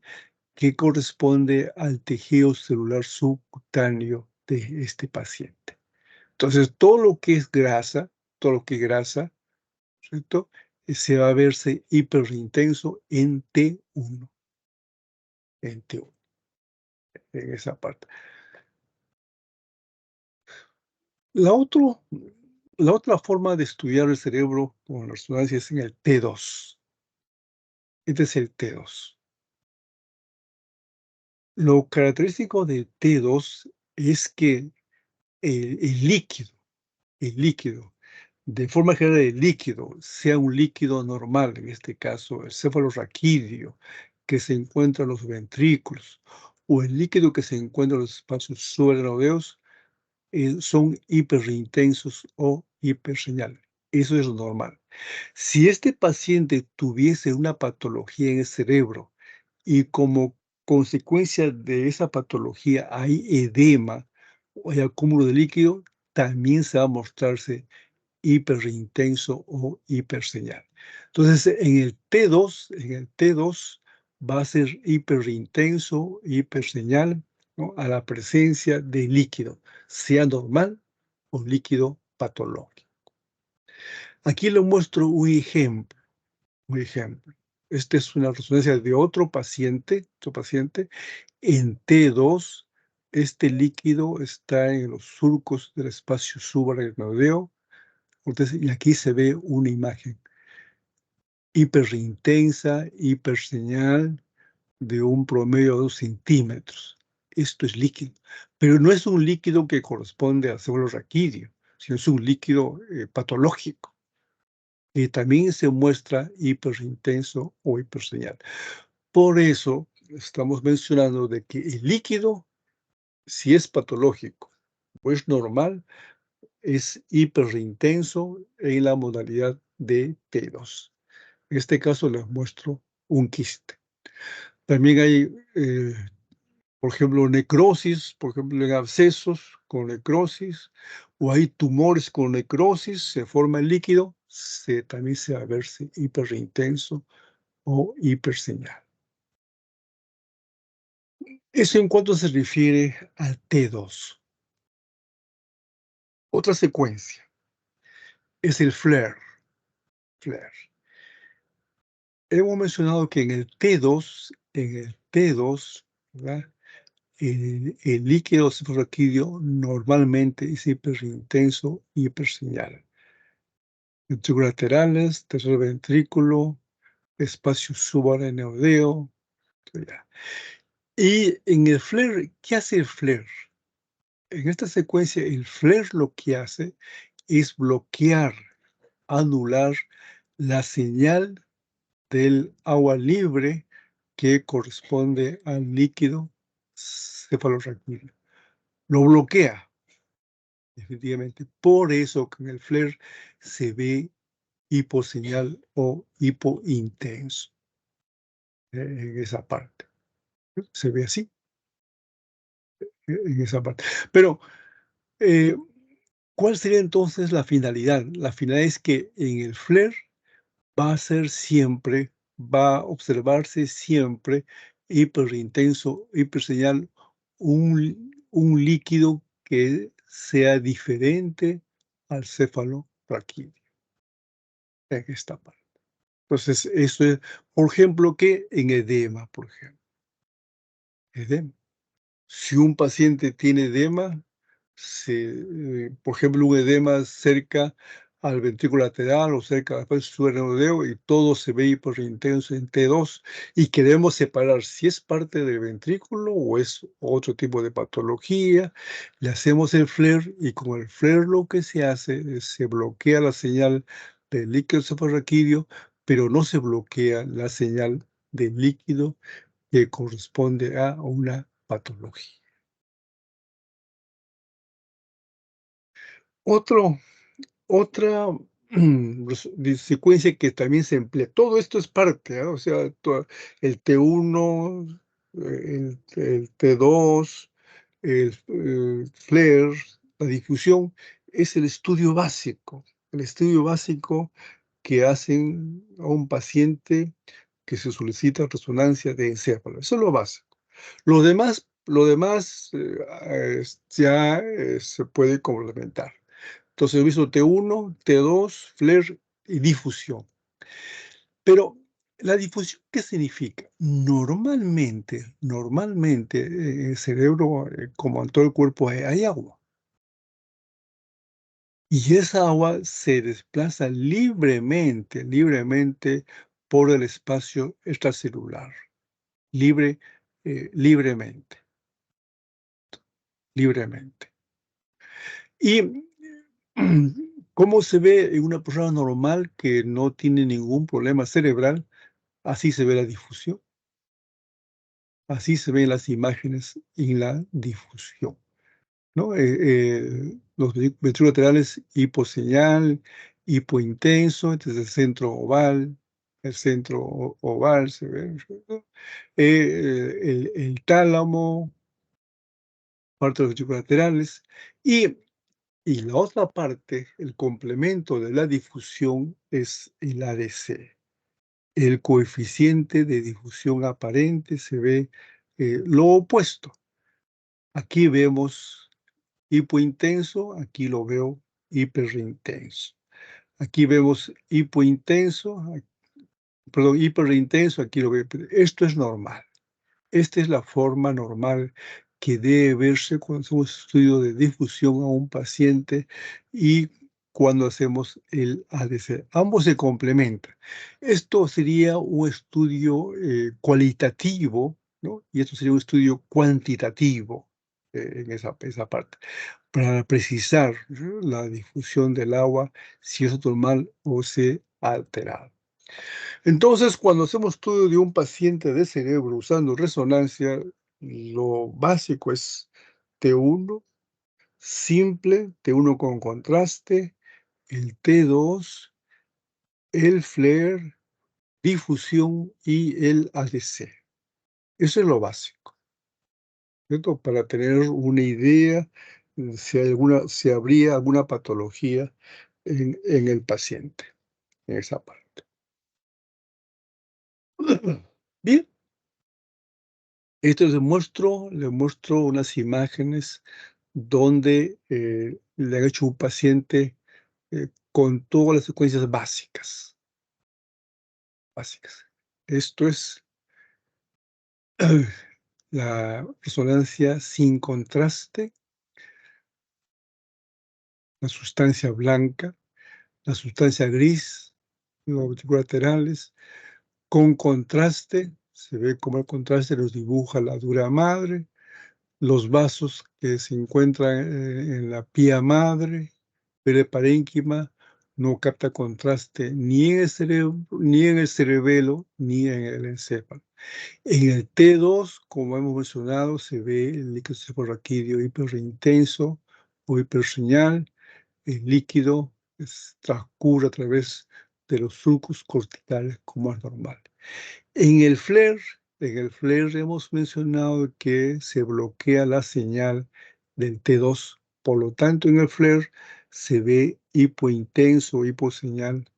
que corresponde al tejido celular subcutáneo de este paciente. Entonces, todo lo que es grasa, ¿cierto? Se va a verse hiperintenso en T1, en esa parte. La otro la otra forma de estudiar el cerebro con resonancia es en el T2. Este es el T2. Lo característico del T2 es que el líquido de forma general, el líquido, sea un líquido normal, en este caso el cefalorraquídeo, que se encuentra en los ventrículos, o el líquido que se encuentra en los espacios subaracnoideos, son hiperintensos o hiperseñal. Eso es lo normal. Si este paciente tuviese una patología en el cerebro y como consecuencia de esa patología hay edema o hay acúmulo de líquido, también se va a mostrarse hiperintenso o hiperseñal. Entonces, en el T2 va a ser hiperintenso, hiperseñal, ¿no? A la presencia de líquido, sea normal o líquido patológico. Aquí le muestro un ejemplo. Esta es una resonancia de otro paciente. En T2, este líquido está en los surcos del espacio subaracnoideo. Entonces, y aquí se ve una imagen hiperintensa, hiperseñal, de un promedio de 2 centímetros. Esto es líquido, pero no es un líquido que corresponde al cefalorraquídeo, sino es un líquido patológico, y también se muestra hiperintenso o hiperseñal. Por eso estamos mencionando de que el líquido, si es patológico o es normal, es hiperintenso en la modalidad de T2. En este caso les muestro un quiste. También hay, por ejemplo, necrosis, por ejemplo, en abscesos con necrosis, o hay tumores con necrosis, se forma el líquido, también se va a verse hiperintenso o hiperseñal. Eso en cuanto se refiere al T2. Otra secuencia es el flare. Hemos mencionado que en el T2, ¿verdad? El líquido cefalorraquídeo normalmente es hiperintenso y hiperseñal. Ventrículos laterales, tercer ventrículo, espacio subaracnoideo. Ya. Y en el flare, ¿qué hace el flare? En esta secuencia, el flare lo que hace es bloquear, anular la señal del agua libre que corresponde al líquido cefalorraquídeo. Lo bloquea, definitivamente. Por eso que en el flare se ve hiposeñal o hipointenso, en esa parte. Se ve así, en esa parte. Pero, eh, ¿cuál sería entonces la finalidad? La finalidad es que en el flare va a observarse siempre hiperintenso, hiperseñal, un líquido que sea diferente al cefalorraquídeo en esta parte. Entonces, eso es, por ejemplo, que en edema, por ejemplo, edema. Si un paciente tiene edema, por ejemplo, un edema cerca al ventrículo lateral o cerca del espacio subaracnoideo y todo se ve hiperintenso en T2 y queremos separar si es parte del ventrículo o es otro tipo de patología, le hacemos el flare y con el flare lo que se hace es se bloquea la señal del líquido cefalorraquídeo, pero no se bloquea la señal del líquido que corresponde a una patología. Otro, Otra secuencia que también se emplea. Todo esto es parte, ¿ah? O sea, el T1, el T2, el FLAIR, la difusión, es el estudio básico que hacen a un paciente que se solicita resonancia de encéfalo. Eso es lo básico. Lo demás ya se puede complementar. Entonces, he visto T1, T2, FLAIR y difusión. Pero, ¿la difusión qué significa? Normalmente, en el cerebro, como en todo el cuerpo, hay agua. Y esa agua se desplaza libremente por el espacio extracelular, libre, libremente, libremente. Y, ¿cómo se ve en una persona normal que no tiene ningún problema cerebral? Así se ve la difusión, así se ven las imágenes en la difusión, ¿no? Los ventrículos laterales hiposeñal, hipointenso, este es el centro oval se ve, ¿no? El tálamo, parte de los ventrículos laterales, y y la otra parte, el complemento de la difusión es el ADC. El coeficiente de difusión aparente se ve lo opuesto. Aquí vemos hipointenso, aquí lo veo hiperintenso. Aquí vemos hipointenso, perdón, hiperintenso, aquí lo veo. Esto es normal. Esta es la forma normal que debe verse cuando hacemos estudio de difusión a un paciente y cuando hacemos el ADC. Ambos se complementan. Esto sería un estudio cualitativo, ¿no? Y esto sería un estudio cuantitativo en esa parte, para precisar, ¿no?, la difusión del agua, si es normal o se ha alterado. Entonces, cuando hacemos estudio de un paciente de cerebro usando resonancia, lo básico es T1 simple, T1 con contraste, el T2, el FLAIR, difusión y el ADC. Eso es lo básico, ¿cierto? Para tener una idea si habría alguna patología en el paciente, en esa parte. Bien. Esto le muestro unas imágenes donde, le han hecho un paciente, con todas las secuencias básicas. Esto es la resonancia sin contraste, la sustancia blanca, la sustancia gris, los laterales, con contraste, se ve cómo el contraste los dibuja la dura madre, los vasos que se encuentran en la pía madre, pero el parénquima no capta contraste ni en el cerebro, ni en el cerebelo, ni en el encéfalo. En el T2, como hemos mencionado, se ve el líquido cefalorraquídeo hiperintenso o hiperseñal. El líquido transcurre a través de los surcos corticales como es normal. En el FLAIR, hemos mencionado que se bloquea la señal del T2, por lo tanto, en el FLAIR se ve hipointenso, hiposeñal,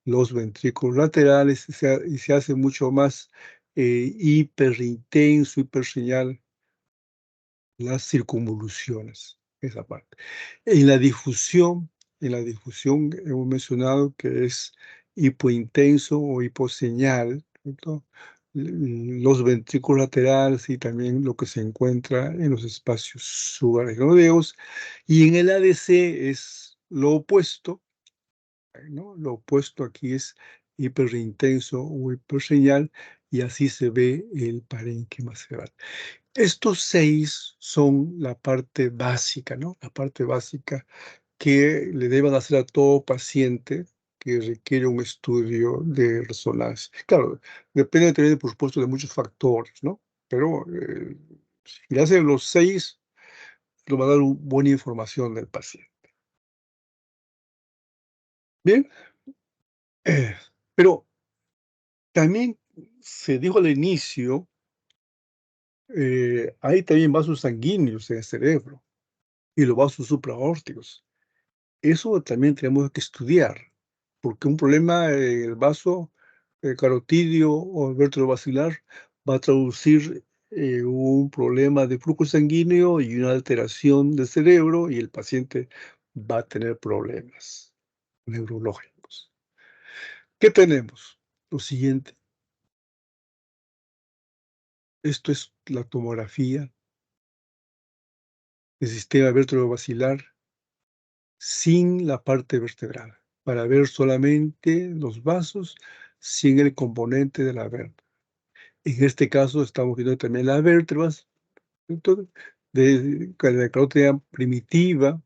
los ventrículos laterales y se hace mucho más hiperintenso, hiperseñal, las circunvoluciones, esa parte. En la difusión, hemos mencionado que es hipointenso o hiposeñal, ¿cierto? Los ventrículos laterales y también lo que se encuentra en los espacios subaracnoideos. Y en el ADC es lo opuesto, ¿no? Lo opuesto aquí es hiperintenso o hiperseñal, y así se ve el parénquima cerebral. Estos 6 son la parte básica, ¿no? La parte básica que le deban hacer a todo paciente que requiere un estudio de resonancia. Claro, depende también, por supuesto, de muchos factores, ¿no? Pero, si le hacen los 6, le va a dar buena información del paciente. Bien, eh, pero también se dijo al inicio, hay también vasos sanguíneos en el cerebro y los vasos supraórticos. Eso también tenemos que estudiar, porque un problema en el vaso carotidio o vértebrovascular va a traducir un problema de flujo sanguíneo y una alteración del cerebro y el paciente va a tener problemas neurológicos. ¿Qué tenemos? Lo siguiente, esto es la tomografía del sistema vértebrovascular sin la parte vertebral, para ver solamente los vasos sin el componente de la vértebra. En este caso estamos viendo también las vértebras, entonces, con la carótida primitiva,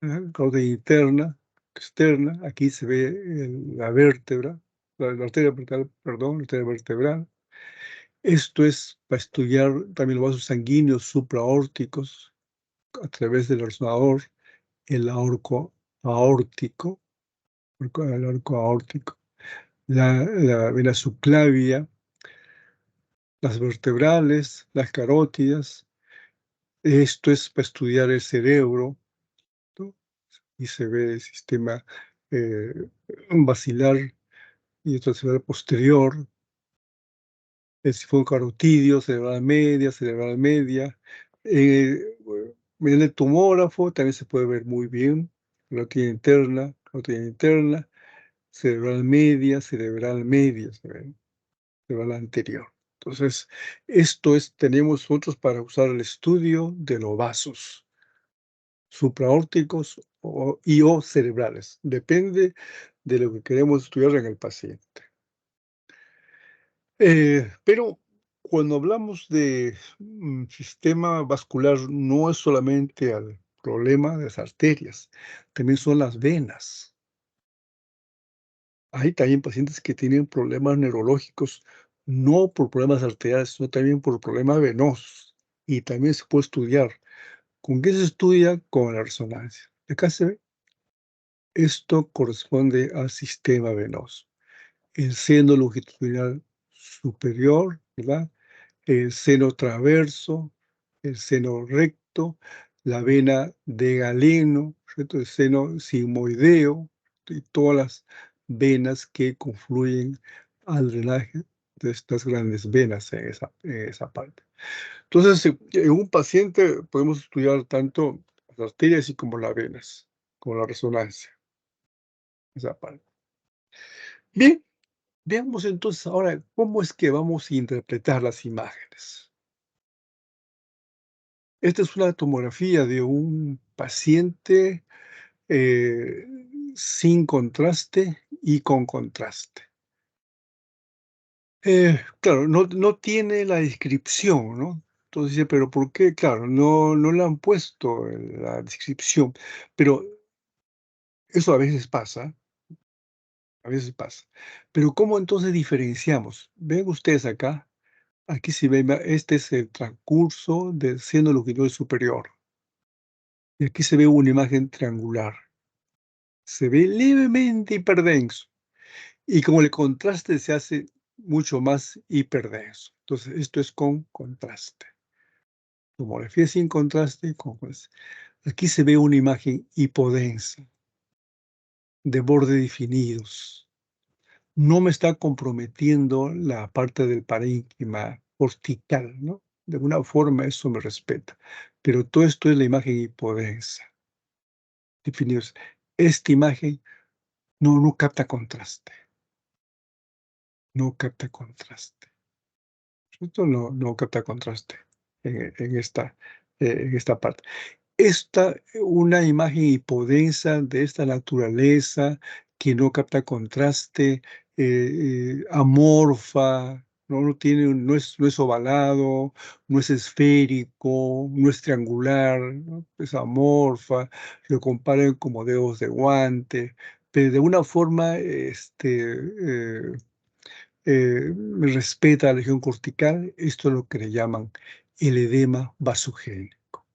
ajá, carótida interna, externa, aquí se ve la vértebra, la arteria vertebral, perdón, la arteria vertebral. Esto es para estudiar también los vasos sanguíneos supraórticos a través del resonador, el arco aórtico, el arco aórtico, la vena subclavia, las vertebrales, las carótidas. Esto es para estudiar el cerebro, ¿no? Y se ve el sistema eh, basilar y el cerebral posterior, el sifón carotidio, cerebral media. Mediante el tomógrafo también se puede ver muy bien carótida interna, cerebral media, cerebral anterior. Entonces, esto es, tenemos nosotros para usar el estudio de los vasos supraórticos o cerebrales. Depende de lo que queremos estudiar en el paciente. Pero cuando hablamos de sistema vascular, no es solamente el problema de las arterias, también son las venas. Hay también pacientes que tienen problemas neurológicos, no por problemas arteriales, sino también por problemas venosos. Y también se puede estudiar. ¿Con qué se estudia? Con la resonancia. Acá se ve. Esto corresponde al sistema venoso. El seno longitudinal superior, ¿verdad? El seno transverso, el seno recto, la vena de galeno, ¿cierto? El seno sigmoideo y todas las venas que confluyen al drenaje de estas grandes venas en esa parte. Entonces, en un paciente podemos estudiar tanto las arterias y como las venas, como la resonancia, esa parte. Bien, veamos entonces ahora cómo es que vamos a interpretar las imágenes. Esta es una tomografía de un paciente eh, sin contraste y con contraste. Claro, no tiene la descripción, ¿no? Entonces dice, pero ¿por qué? Claro, no le han puesto la descripción, pero eso a veces pasa, a veces pasa. Pero ¿cómo entonces diferenciamos? Ven ustedes acá, aquí se ve, este es el transcurso del seno longitudinal superior. Y aquí se ve una imagen triangular. Se ve levemente hiperdenso. Y como el contraste se hace mucho más hiperdenso. Entonces, esto es con contraste. Tomografía sin contraste, con contraste. Aquí se ve una imagen hipodensa, de bordes definidos. No me está comprometiendo la parte del parénquima cortical, ¿no? De alguna forma eso me respeta. Pero todo esto es la imagen hipodensa. Definidos. Esta imagen no capta contraste. No capta contraste. Esto no capta contraste en esta parte. Una imagen hipodensa de esta naturaleza que no capta contraste, amorfa, no es ovalado, no es esférico, no es triangular, ¿no? Es amorfa, lo comparan como dedos de guante, pero de una forma respeta la región cortical. Esto es lo que le llaman el edema vasogénico.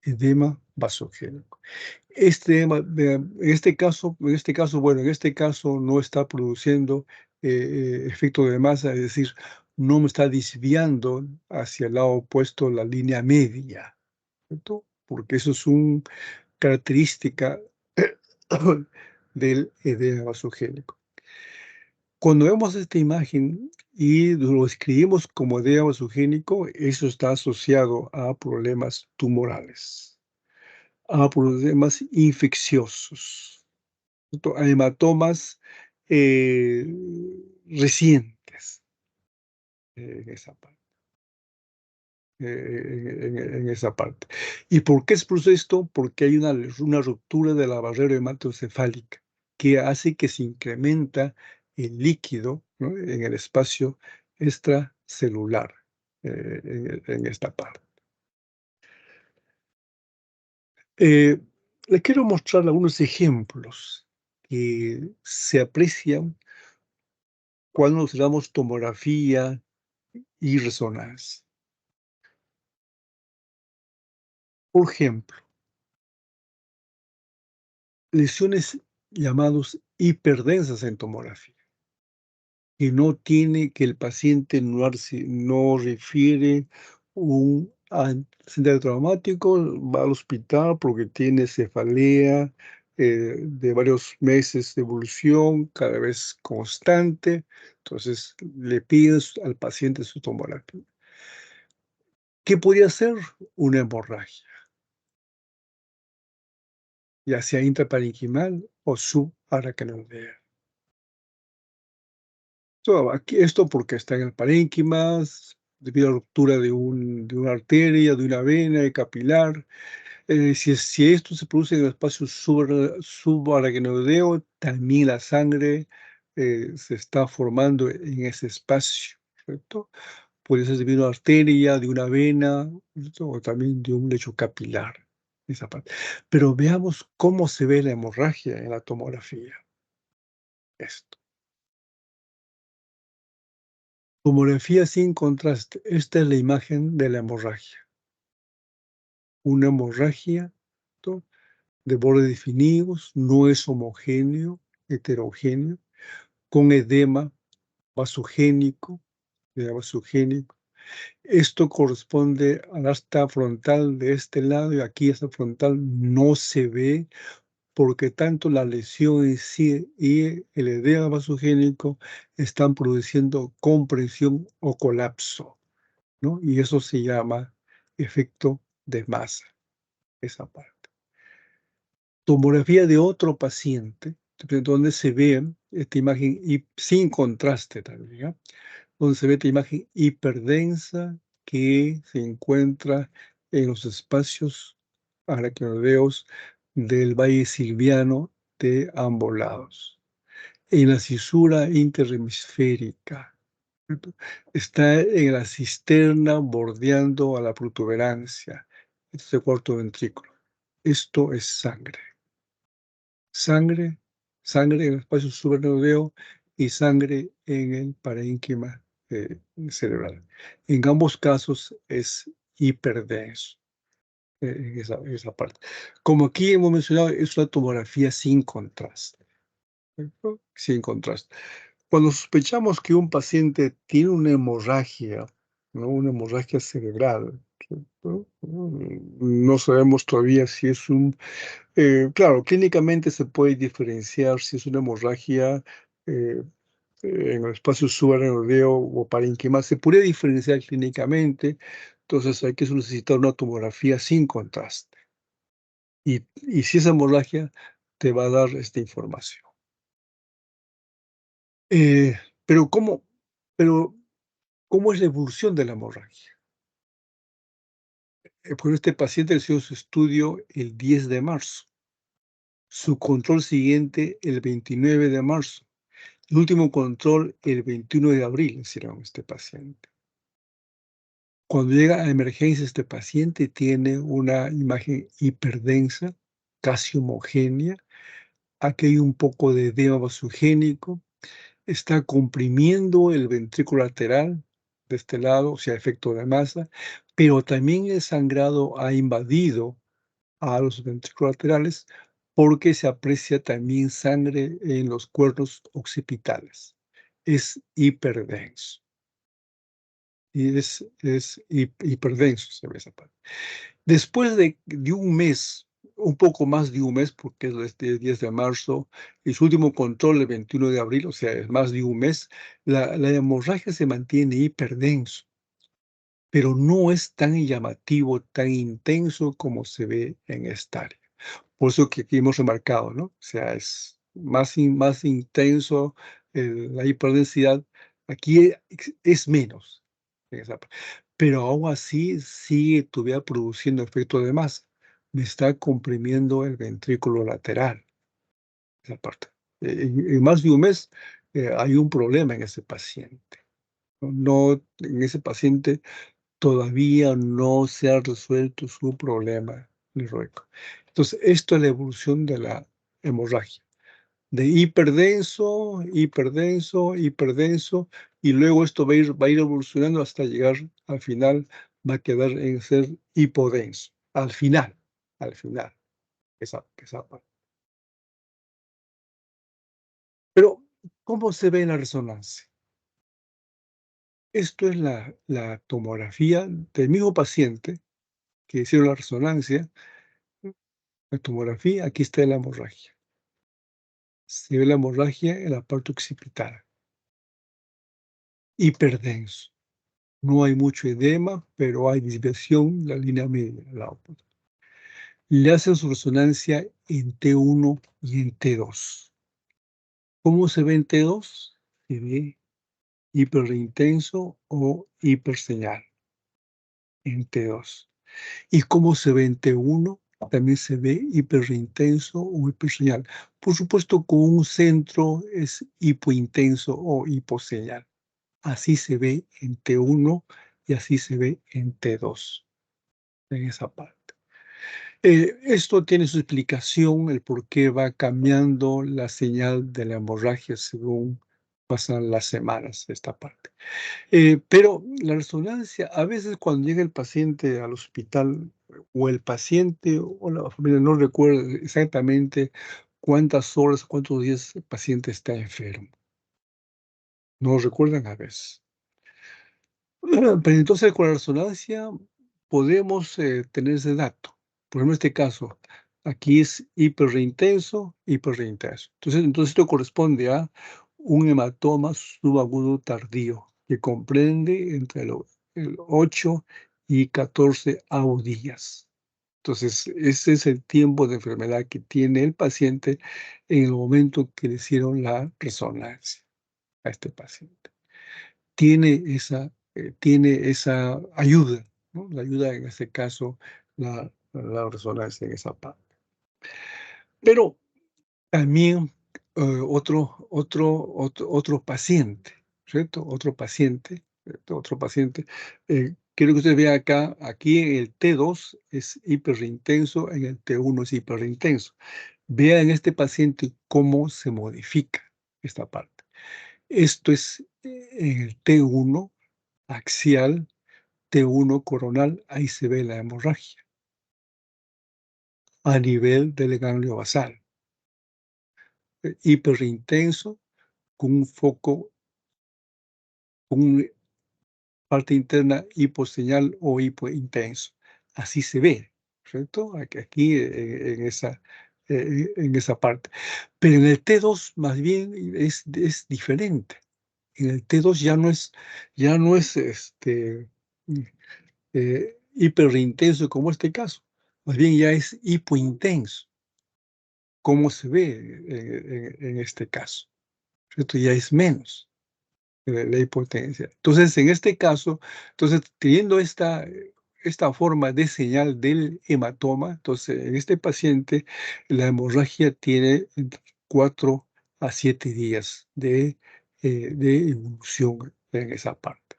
Edema vasogénico. En este caso no está produciendo efecto de masa, es decir, no me está desviando hacia el lado opuesto la línea media, ¿cierto? Porque eso es una característica del edema vasogénico. Cuando vemos esta imagen y lo escribimos como edema vasogénico, eso está asociado a problemas tumorales, a problemas infecciosos, ¿cierto? A hematomas eh, recientes en esa parte. En esa parte. ¿Y por qué se produce esto? Porque hay una ruptura de la barrera hematoencefálica que hace que se incrementa el líquido, ¿no?, en el espacio extracelular, en esta parte. Eh, Le quiero mostrar algunos ejemplos que se aprecian cuando usamos tomografía y resonancia. Por ejemplo, lesiones llamados hiperdensas en tomografía, que no tiene que el paciente no refiere un accidente traumático, va al hospital porque tiene cefalea de varios meses de evolución, cada vez constante, entonces le piden al paciente su tomografía. ¿Qué podría ser? Una hemorragia, ya sea intraparenquimal o subaracnoidea. Esto porque está en el parénquima, debido a ruptura de una arteria, de una vena, de capilar. Si esto se produce en el espacio subaracnoideo, también la sangre se está formando en ese espacio, ¿cierto? Puede ser debido a una arteria, de una vena, ¿cierto?, o también de un lecho capilar, esa parte. Pero veamos cómo se ve la hemorragia en la tomografía. Esto. Tomografía sin contraste. Esta es la imagen de la hemorragia. Una hemorragia, ¿no?, de bordes definidos, no es homogéneo, heterogéneo, con edema vasogénico. Esto corresponde al asta frontal de este lado y aquí esta frontal no se ve porque tanto la lesión en sí y el edema vasogénico están produciendo compresión o colapso, ¿no? Y eso se llama efecto de masa, esa parte. Tomografía de otro paciente, donde se ve esta imagen sin contraste también, ¿ya? Donde se ve esta imagen hiperdensa que se encuentra en los espacios aracnoideos del valle silviano de ambos lados, en la cisura interhemisférica. ¿Cierto? Está en la cisterna bordeando a la protuberancia. Este es el cuarto ventrículo. Esto es sangre. Sangre, sangre en el espacio subaracnoideo y sangre en el parénquima cerebral. En ambos casos es hiperdenso, en esa parte. Como aquí hemos mencionado, es una tomografía sin contraste, ¿cierto? Sin contraste. Cuando sospechamos que un paciente tiene una hemorragia, ¿no?, una hemorragia cerebral, ¿cierto?, no sabemos todavía si es claro, clínicamente se puede diferenciar si es una hemorragia eh, en el espacio subaracnoideo o parenquimal. Se puede diferenciar clínicamente, entonces hay que solicitar una tomografía sin contraste. Y si es hemorragia, te va a dar esta información. Eh, pero ¿cómo, pero ¿cómo es la evolución de la hemorragia? Pues este paciente hizo su estudio el 10 de marzo, su control siguiente el 29 de marzo. El último control el 21 de abril hicieron este paciente. Cuando llega a emergencia, este paciente tiene una imagen hiperdensa, casi homogénea. Aquí hay un poco de edema vasogénico. Está comprimiendo el ventrículo lateral de este lado, o sea, efecto de masa, pero también el sangrado ha invadido a los ventrículos laterales porque se aprecia también sangre en los cuernos occipitales. Es hiperdenso. Y es hiperdenso, se ve esa parte. Después de un mes, un poco más de un mes, porque es este 10 de marzo, y su último control el 21 de abril, o sea, es más de un mes, la hemorragia se mantiene hiperdenso, pero no es tan llamativo, tan intenso como se ve en esta área. Por eso que aquí hemos remarcado, ¿no? O sea, es más intenso, la hiperdensidad. Aquí es menos en esa pero aún así sigue todavía produciendo efecto de masa. Me está comprimiendo el ventrículo lateral, esa parte. En más de un mes, hay un problema en ese paciente. En ese paciente todavía no se ha resuelto su problema neurológico. Entonces, esto es la evolución de la hemorragia, de hiperdenso, hiperdenso, hiperdenso, y luego esto va a ir evolucionando hasta llegar al final, va a quedar en ser hipodenso, al final, esa parte. Pero, ¿cómo se ve en la resonancia? Esto es la tomografía del mismo paciente que hicieron la resonancia. La tomografía, aquí está la hemorragia. Se ve la hemorragia en la parte occipital. Hiperdenso. No hay mucho edema, pero hay desviación en la línea media. Le hacen su resonancia en T1 y en T2. ¿Cómo se ve en T2? Se ve hiperintenso o hiperseñal en T2. ¿Y cómo se ve en T1? También se ve hiperintenso o hiperseñal. Por supuesto, con un centro es hipointenso o hiposeñal. Así se ve en T1 y así se ve en T2, en esa parte. Esto tiene su explicación, el por qué va cambiando la señal de la hemorragia según pasan las semanas, esta parte. Pero la resonancia, a veces cuando llega el paciente al hospital, o el paciente o la familia no recuerda exactamente cuántas horas, cuántos días el paciente está enfermo. No recuerdan a veces. Pero entonces con la resonancia podemos tener ese dato. Por ejemplo, en este caso, aquí es hiperreintenso, hiperreintenso. Entonces esto corresponde a un hematoma subagudo tardío que comprende entre el 8 y 14 días. Entonces, ese es el tiempo de enfermedad que tiene el paciente en el momento que le hicieron la resonancia a este paciente. Tiene esa ayuda, ¿no? La ayuda en este caso, la resonancia en esa parte. Pero también otro paciente, ¿cierto? Otro paciente. Quiero que usted vea acá, aquí en el T2 es hiperintenso, en el T1 es hiperintenso. Vea en este paciente cómo se modifica esta parte. Esto es en el T1 axial, T1 coronal, ahí se ve la hemorragia a nivel del ganglio basal, hiperintenso, con un foco, con una parte interna hiposeñal o hipointenso. Así se ve, ¿cierto? Aquí en esa parte. Pero en el T2 más bien es diferente. En el T2 ya no es hiperintenso como este caso, más bien ya es hipointenso, como se ve en este caso, ¿cierto? Ya es menos la hipotencia. Entonces, en este caso, teniendo esta forma de señal del hematoma, entonces, en este paciente, la hemorragia tiene entre 4 a 7 días de evolución en esa parte.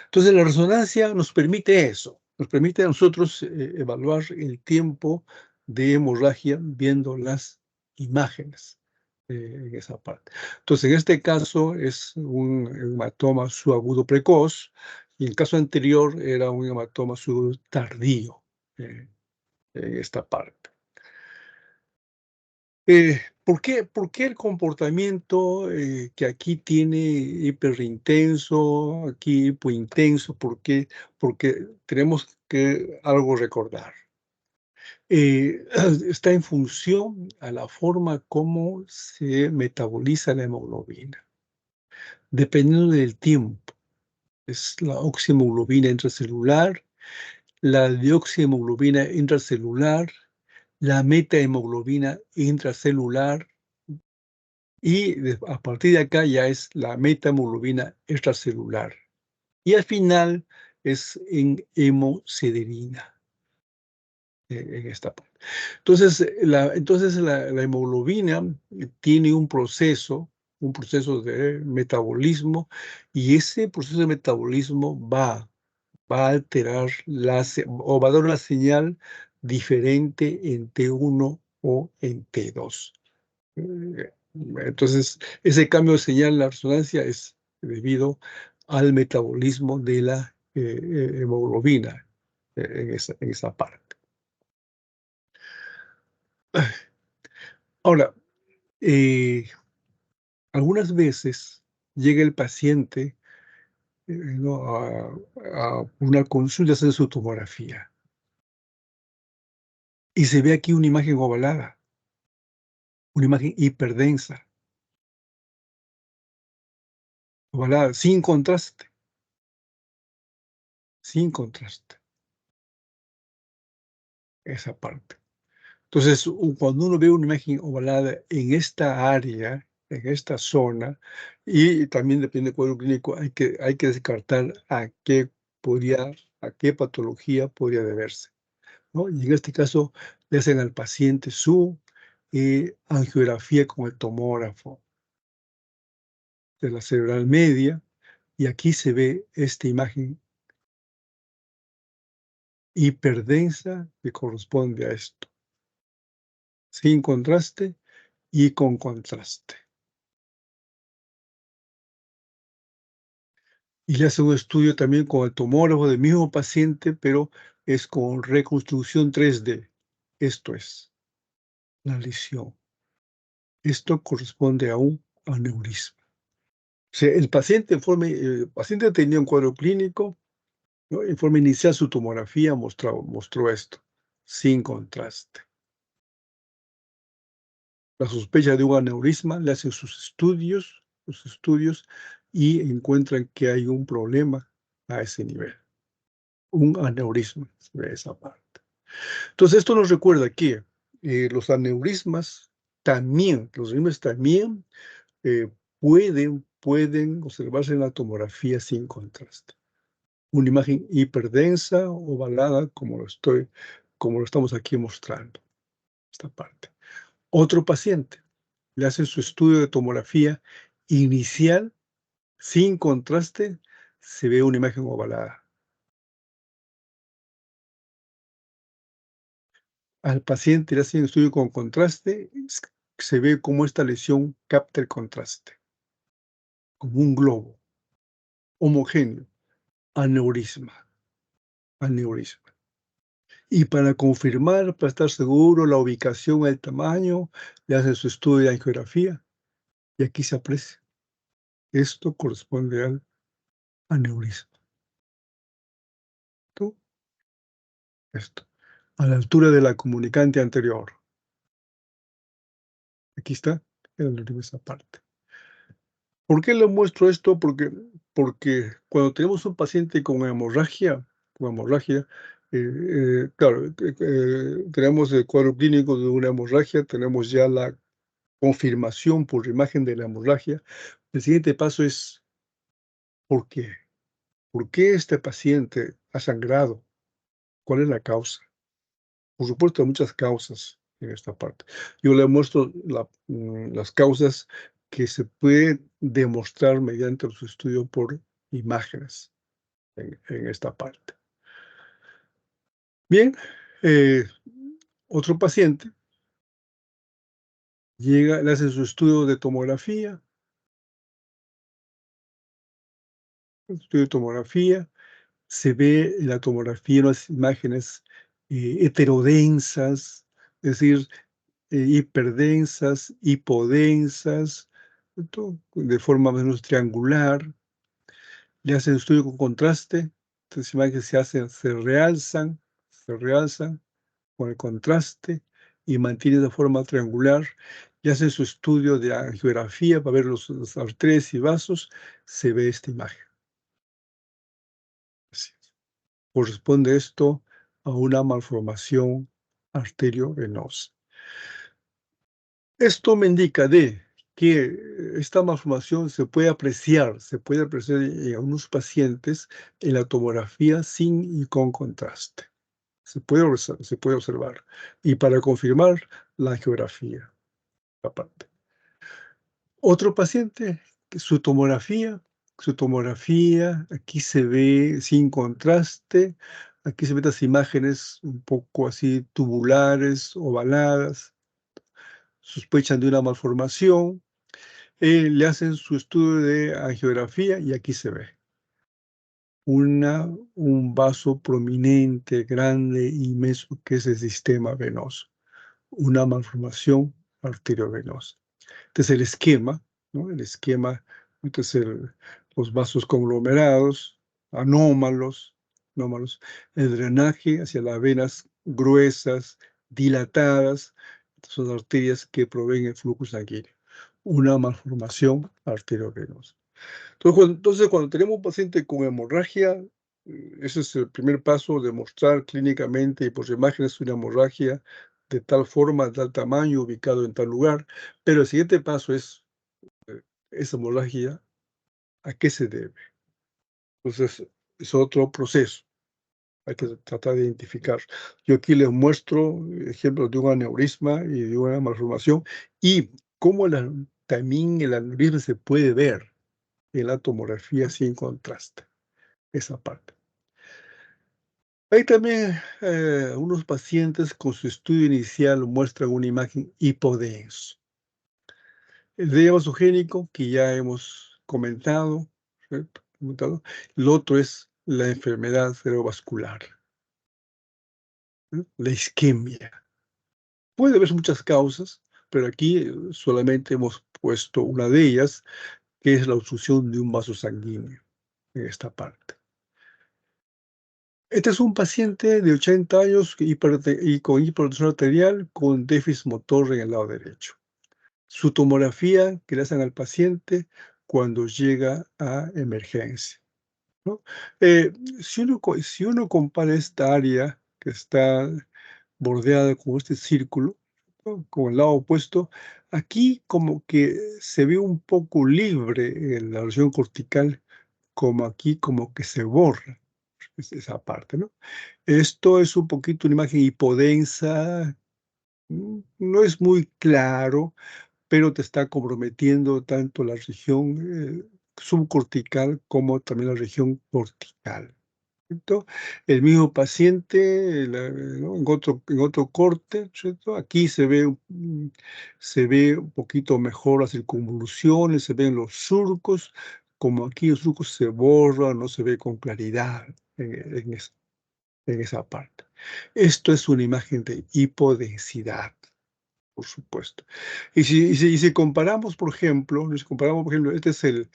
Entonces, la resonancia nos permite eso, nos permite a nosotros evaluar el tiempo de hemorragia viendo las imágenes en esa parte. Entonces, en este caso es un hematoma subagudo precoz y en el caso anterior era un hematoma subagudo tardío. eh, en esta parte. Por qué el comportamiento, que aquí tiene hiperintenso, aquí hipointenso? ¿Por qué? Porque tenemos que algo recordar. Está en función a la forma como se metaboliza la hemoglobina. Dependiendo del tiempo, es la oxihemoglobina intracelular, la deoxihemoglobina intracelular, la metahemoglobina intracelular y a partir de acá ya es la metahemoglobina extracelular. Y al final es en hemosiderina, en esta parte. Entonces, la hemoglobina tiene un proceso de metabolismo, y ese proceso de metabolismo va a alterar o va a dar una señal diferente en T1 o en T2. Eh, entonces, ese cambio de señal en la resonancia es debido al metabolismo de la hemoglobina en esa parte. Ahora, eh, algunas veces llega el paciente, ¿no? a una consulta, hacer su tomografía y se ve aquí una imagen ovalada, una imagen hiperdensa, ovalada, sin contraste, esa parte. Entonces, cuando uno ve una imagen ovalada en esta área, en esta zona, y también depende del cuadro clínico, hay que descartar a qué patología podría deberse, ¿no? Y en este caso, le hacen al paciente su angiografía con el tomógrafo de la cerebral media, y aquí se ve esta imagen hiperdensa que corresponde a esto, sin contraste y con contraste. Y le hace un estudio también con el tomógrafo del mismo paciente, pero es con reconstrucción 3D. Esto es la lesión. Esto corresponde a un aneurisma. O sea, el paciente tenía un cuadro clínico, ¿no? En forma inicial su tomografía mostró esto, sin contraste. La sospecha de un aneurisma, le hacen sus estudios, y encuentran que hay un problema a ese nivel, un aneurisma de esa parte. Entonces, esto nos recuerda que los aneurismas también eh, pueden observarse en la tomografía sin contraste. Una imagen hiperdensa, ovalada, como lo estamos aquí mostrando, esta parte. Otro paciente le hacen su estudio de tomografía inicial, sin contraste, se ve una imagen ovalada. Al paciente le hacen un estudio con contraste, se ve cómo esta lesión capta el contraste, como un globo homogéneo, aneurisma, aneurisma. Y para confirmar, para estar seguro la ubicación, el tamaño, le hacen su estudio de angiografía, y aquí se aprecia. Esto corresponde al aneurisma. ¿Tú? Esto, a la altura de la comunicante anterior. Aquí está el aneurisma, esa parte. ¿Por qué le muestro esto? Porque cuando tenemos un paciente con hemorragia, claro, tenemos el cuadro clínico de una hemorragia, tenemos ya la confirmación por imagen de la hemorragia. El siguiente paso es, ¿por qué? ¿Por qué este paciente ha sangrado? ¿Cuál es la causa? Por supuesto, hay muchas causas en esta parte. Yo le muestro las causas que se pueden demostrar mediante los estudios por imágenes en esta parte. Bien, eh, otro paciente llega, le hacen su estudio de tomografía, se ve en la tomografía, en las imágenes, heterodensas, es decir, hiperdensas, hipodensas, ¿cierto? De forma menos triangular. Le hacen estudio con contraste, entonces imágenes se realzan con el contraste y mantienen de forma triangular. Y hacen su estudio de angiografía para ver los arterias y vasos, se ve esta imagen. Así es. Corresponde esto a una malformación arteriovenosa. Esto me indica de que esta malformación se puede apreciar en algunos pacientes en la tomografía sin y con contraste. Se puede observar. Y para confirmar la angiografía, aparte. Otro paciente, que su tomografía, aquí se ve sin contraste, aquí se ven estas imágenes un poco así tubulares, ovaladas, sospechan de una malformación, le hacen su estudio de angiografía y aquí se ve un vaso prominente, grande, inmenso, que es el sistema venoso, una malformación arteriovenosa. Este el esquema, ¿no? El esquema, entonces los vasos conglomerados, anómalos, el drenaje hacia las venas gruesas, dilatadas, son arterias que proveen el flujo sanguíneo, una malformación arteriovenosa. Entonces, cuando tenemos un paciente con hemorragia, ese es el primer paso, demostrar clínicamente y por imágenes una hemorragia de tal forma, de tal tamaño, ubicado en tal lugar. Pero el siguiente paso es, esa hemorragia, ¿a qué se debe? Entonces, es otro proceso. Hay que tratar de identificar. Yo aquí les muestro ejemplos de un aneurisma y de una malformación y cómo también el aneurisma se puede ver en la tomografía sin contraste, esa parte. Hay también unos pacientes con su estudio inicial muestran una imagen hipodenso. El edema vasogénico, que ya hemos comentado, ¿cierto? El otro es la enfermedad cerebrovascular, ¿no? La isquemia. Puede haber muchas causas, pero aquí solamente hemos puesto una de ellas, que es la obstrucción de un vaso sanguíneo en esta parte. Este es un paciente de 80 años y con hipertensión arterial con déficit motor en el lado derecho. Su tomografía que le hacen al paciente cuando llega a emergencia, ¿no? Eh, si uno compara esta área que está bordeada con este círculo, ¿no? Con el lado opuesto, aquí como que se ve un poco libre en la región cortical, como aquí como que se borra esa parte, ¿no? Esto es un poquito una imagen hipodensa, no es muy claro, pero te está comprometiendo tanto la región subcortical como también la región cortical, ¿cierto? El mismo paciente, ¿no? En otro corte, ¿cierto? Aquí se ve un poquito mejor las circunvoluciones, se ven los surcos, como aquí los surcos se borran, no se ve con claridad en esa parte. Esto es una imagen de hipodensidad, por supuesto. Y si comparamos, por ejemplo, este es el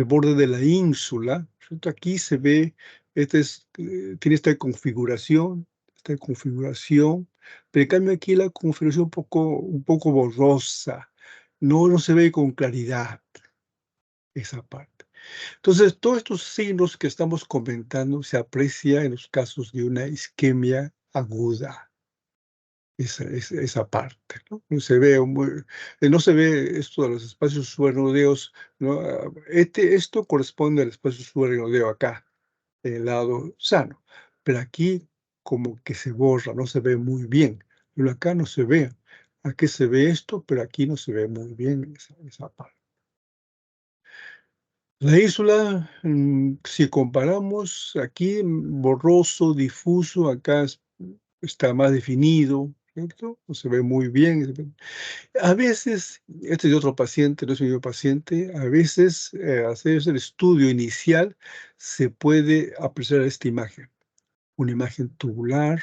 borde de la ínsula, ¿cierto? Aquí se ve, tiene esta configuración, pero en cambio aquí la configuración un poco borrosa, no se ve con claridad esa parte. Entonces, todos estos signos que estamos comentando se aprecia en los casos de una isquemia aguda, esa parte, ¿no? No se ve esto de los espacios subaracnoideos, ¿no? Esto corresponde al espacio subaracnoideo acá, en el lado sano, pero aquí como que se borra, no se ve muy bien, pero acá no se ve. Aquí se ve esto, pero aquí no se ve muy bien esa parte. La ínsula, si comparamos aquí, borroso, difuso, acá está más definido, ¿cierto? No se ve muy bien. A veces, este es de otro paciente, no es mi mismo paciente, a veces, hacer el estudio inicial, se puede apreciar esta imagen. una imagen tubular,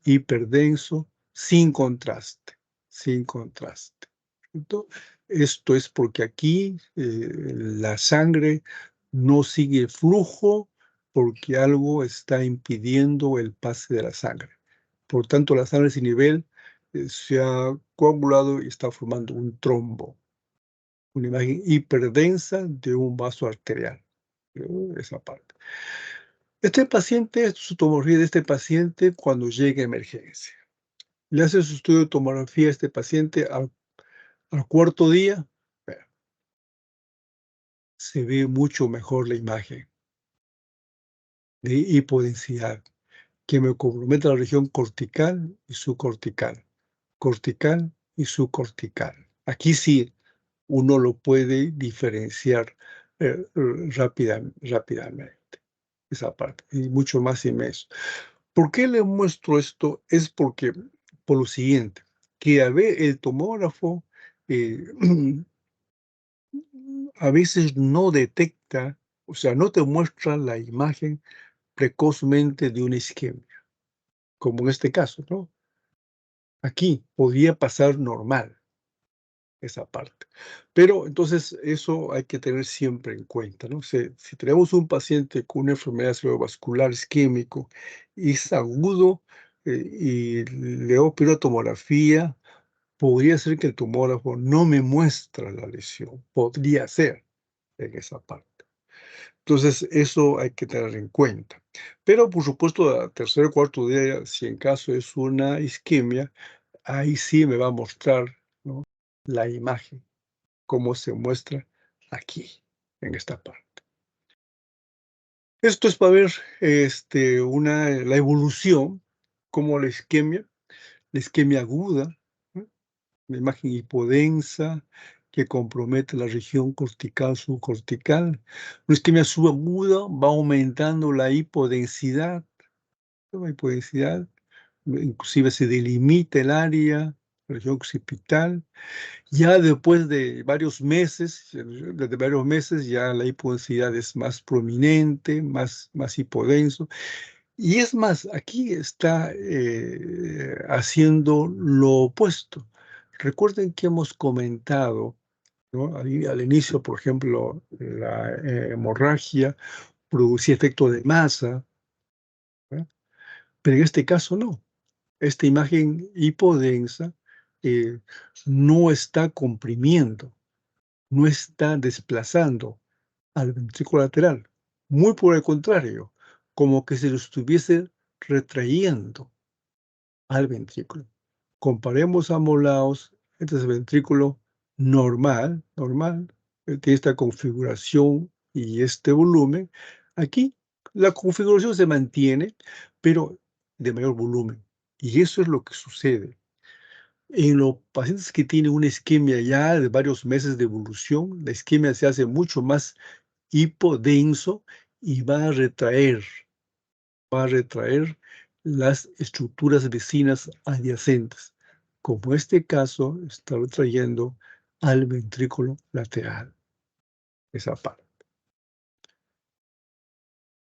hiperdenso, sin contraste, sin contraste. ¿Cierto? Esto es porque aquí la sangre no sigue el flujo porque algo está impidiendo el pase de la sangre. Por tanto, la sangre sin nivel se ha coagulado y está formando un trombo, una imagen hiperdensa de un vaso arterial. Esa parte. Este paciente, esto es su tomografía de este paciente cuando llega a emergencia. Le hace su estudio de tomografía a este paciente al cuarto día, vea, se ve mucho mejor la imagen de hipodensidad, que me compromete la región cortical y subcortical, cortical y subcortical. Aquí sí uno lo puede diferenciar rápidamente, esa parte, y mucho más inmenso. ¿Por qué le muestro esto? Es porque, por lo siguiente, que a ver, el tomógrafo eh, a veces no detecta, o sea, no te muestra la imagen precozmente de una isquemia, como en este caso, ¿no? Aquí podría pasar normal esa parte. Pero entonces eso hay que tener siempre en cuenta, ¿no? Si tenemos un paciente con una enfermedad cerebrovascular isquémico y es agudo y le hago una tomografía, podría ser que el tomógrafo no me muestra la lesión, podría ser en esa parte. Entonces, eso hay que tener en cuenta. Pero, por supuesto, al tercer o cuarto día, si en caso es una isquemia, ahí sí me va a mostrar, ¿no?, la imagen, cómo se muestra aquí, en esta parte. Esto es para ver, la evolución, cómo la isquemia aguda, ¿no?, la imagen hipodensa que compromete la región cortical, subcortical. Una isquemia subaguda va aumentando la hipodensidad, ¿no? La hipodensidad, inclusive se delimita el área, la región occipital. Ya después de varios meses, desde varios meses ya la hipodensidad es más prominente, más hipodenso. Y es más, aquí está haciendo lo opuesto. Recuerden que hemos comentado, ¿no?, al inicio, por ejemplo, la hemorragia producía efecto de masa, ¿verdad? Pero en este caso no. Esta imagen hipodensa eh, no está comprimiendo, no está desplazando al ventrículo lateral. Muy por el contrario, como que se lo estuviese retrayendo al ventrículo. Comparemos ambos lados. Este es el ventrículo normal, tiene esta configuración y este volumen. Aquí la configuración se mantiene, pero de mayor volumen. Y eso es lo que sucede. En los pacientes que tienen una isquemia ya de varios meses de evolución, la isquemia se hace mucho más hipodenso y va a retraer las estructuras vecinas adyacentes. Como este caso está retrayendo al ventrículo lateral, esa parte.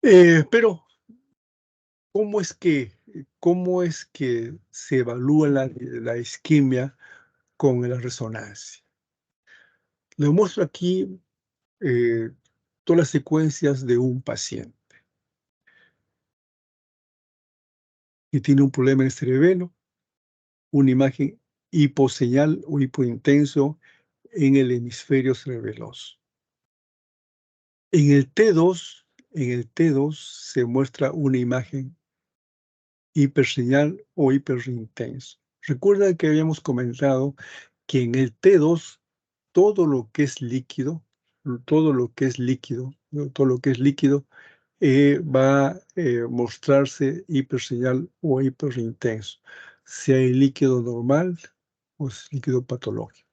Pero, ¿cómo es que se evalúa la isquemia con la resonancia? Le muestro aquí eh, todas las secuencias de un paciente que tiene un problema en el cerebelo, una imagen hiposeñal o hipointenso en el hemisferio cerebeloso. En el T2 se muestra una imagen hiperseñal o hiperintenso. Recuerda que habíamos comentado que en el T2 todo lo que es líquido, todo lo que es líquido, ¿no?, todo lo que es líquido va a mostrarse hiperseñal o hiperintenso, sea el líquido normal o es líquido patológico.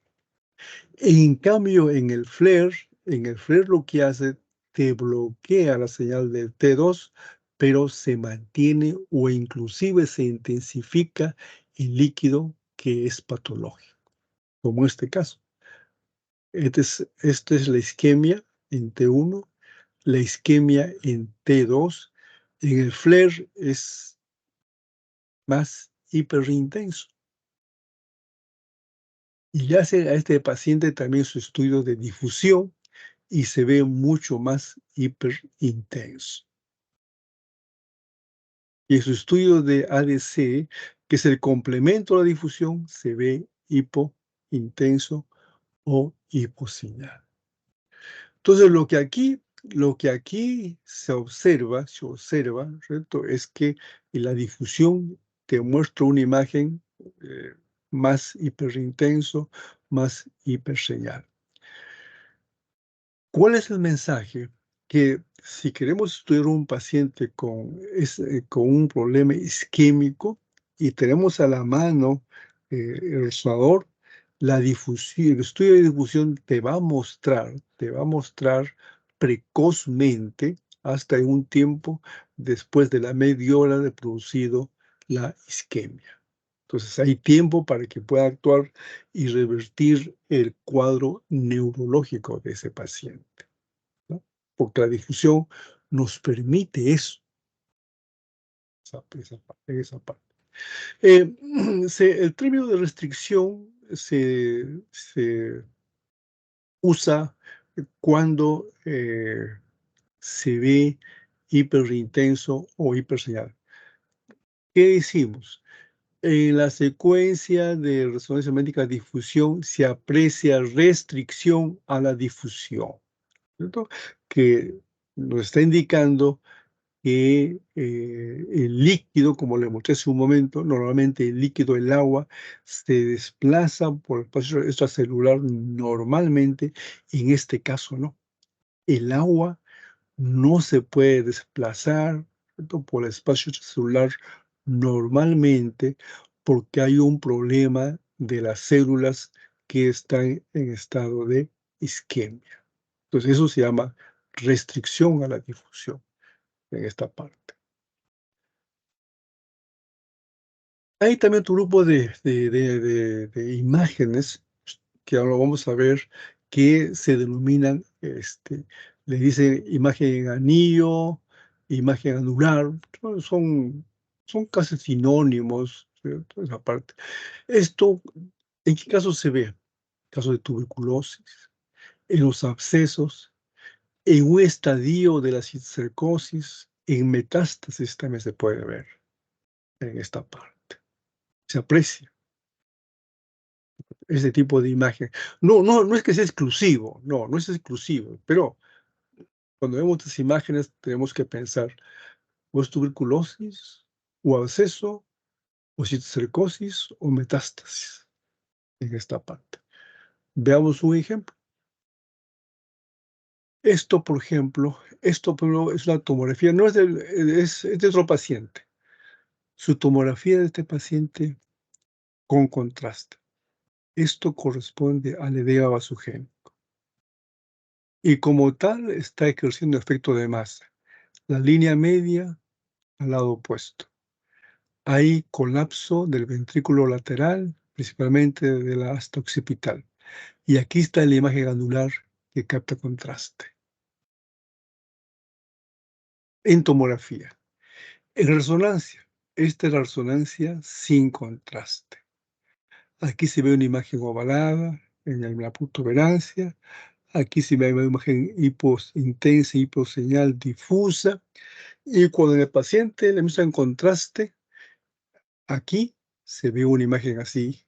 En cambio, en el FLAIR lo que hace, te bloquea la señal del T2, pero se mantiene o inclusive se intensifica el líquido que es patológico, como este caso. Esta es la isquemia en T1, la isquemia en T2. En el FLAIR es más hiperintenso. Y le hace a este paciente también su estudio de difusión y se ve mucho más hiperintenso. Y en su estudio de ADC, que es el complemento a la difusión, se ve hipointenso o hiposeñal. Entonces, lo que aquí se observa, ¿cierto? Es que en la difusión te muestra una imagen eh, más hiperintenso, más hiperseñal. ¿Cuál es el mensaje? Que si queremos estudiar un paciente con un problema isquémico y tenemos a la mano el resonador, el estudio de difusión te va a mostrar precozmente, hasta en un tiempo después de la media hora de producido la isquemia. Entonces hay tiempo para que pueda actuar y revertir el cuadro neurológico de ese paciente, ¿no? Porque la difusión nos permite eso, esa parte. Eh, el término de restricción se usa cuando se ve hiperintenso o hiperseñal. ¿Qué decimos? En la secuencia de resonancia magnética difusión se aprecia restricción a la difusión, ¿cierto? Que nos está indicando que el líquido, como le mostré hace un momento, normalmente el líquido, el agua, se desplaza por el espacio extracelular normalmente, en este caso no. El agua no se puede desplazar, ¿cierto?, por el espacio extracelular normalmente, porque hay un problema de las células que están en estado de isquemia. Entonces, eso se llama restricción a la difusión en esta parte. Hay también otro grupo de imágenes que ahora vamos a ver, que se denominan, le dicen imagen en anillo, imagen anular, son casi sinónimos, ¿cierto? Esa parte. Esto, ¿en qué casos se ve? Caso de tuberculosis, en los abscesos, en un estadio de la cisticercosis, en metástasis también se puede ver en esta parte. Se aprecia ese tipo de imagen. No es que sea exclusivo, no es exclusivo, pero cuando vemos estas imágenes tenemos que pensar, o es tuberculosis, o absceso, o cisticercosis, o metástasis en esta parte. Veamos un ejemplo. Esto, por ejemplo, es una tomografía, no es es de otro paciente. Su tomografía de este paciente con contraste. Esto corresponde al edema vasogénico y como tal está ejerciendo efecto de masa. La línea media al lado opuesto. Hay colapso del ventrículo lateral, principalmente de la asta occipital. Y aquí está la imagen anular que capta contraste. En tomografía. En resonancia. Esta es la resonancia sin contraste. Aquí se ve una imagen ovalada en la protuberancia. Aquí se ve una imagen intensa, hiposeñal, difusa. Y cuando en el paciente le muestran contraste, aquí se ve una imagen así,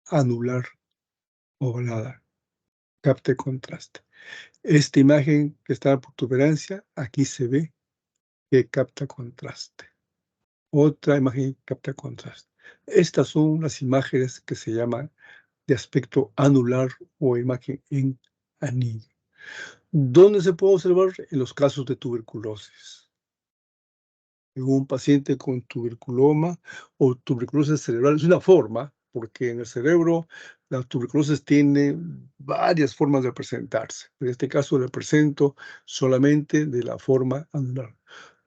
anular, ovalada, capta el contraste. Esta imagen que está en la protuberancia, aquí se ve que capta contraste. Otra imagen que capta contraste. Estas son las imágenes que se llaman de aspecto anular o imagen en anillo. ¿Dónde se puede observar? En los casos de tuberculosis. En un paciente con tuberculoma o tuberculosis cerebral. Es una forma, porque en el cerebro la tuberculosis tiene varias formas de presentarse. En este caso le presento solamente de la forma anular.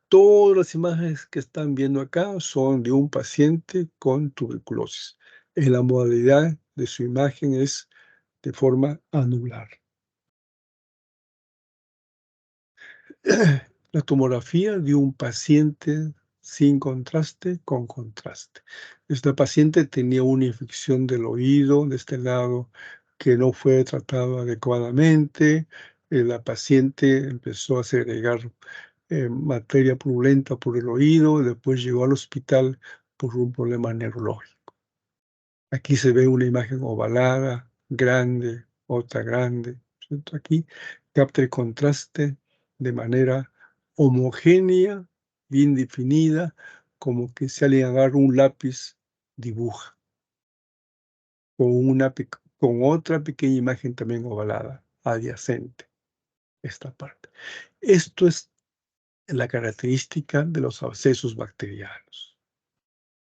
Todas las imágenes que están viendo acá son de un paciente con tuberculosis. En la modalidad de su imagen es de forma anular. La tomografía de un paciente sin contraste, con contraste. Esta paciente tenía una infección del oído de este lado que no fue tratado adecuadamente. La paciente empezó a segregar materia purulenta por el oído, después llegó al hospital por un problema neurológico. Aquí se ve una imagen ovalada, grande, otra grande, ¿cierto? Aquí capta el contraste de manera homogénea, bien definida, como que si alguien agarra un lápiz, dibuja, con otra pequeña imagen también ovalada, adyacente, esta parte. Esto es la característica de los abscesos bacterianos.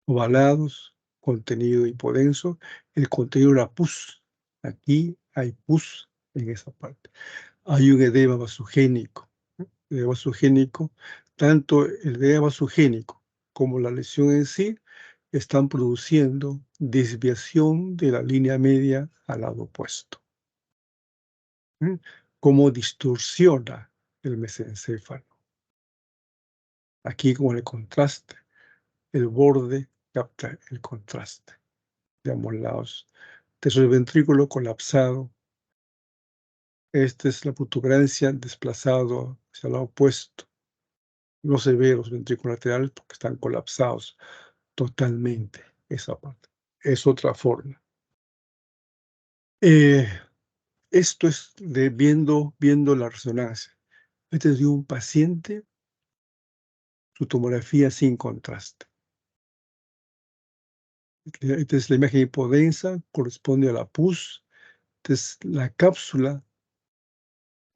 Ovalados, contenido hipodenso, el contenido era pus. Aquí hay pus en esa parte. Hay un edema vasogénico. El edema vasogénico, tanto el edema vasogénico como la lesión en sí están produciendo desviación de la línea media al lado opuesto. Cómo distorsiona el mesencéfalo. Aquí con el contraste, el borde capta el contraste de ambos lados. Tercer ventrículo colapsado. Esta es la protuberancia desplazado hacia el lado opuesto. No se ve los ventrículos laterales porque están colapsados totalmente esa parte. Es otra forma. Eh, Esto es viendo la resonancia. Este es de un paciente, su tomografía sin contraste. Esta es la imagen hipodensa, corresponde a la pus. Esta es la cápsula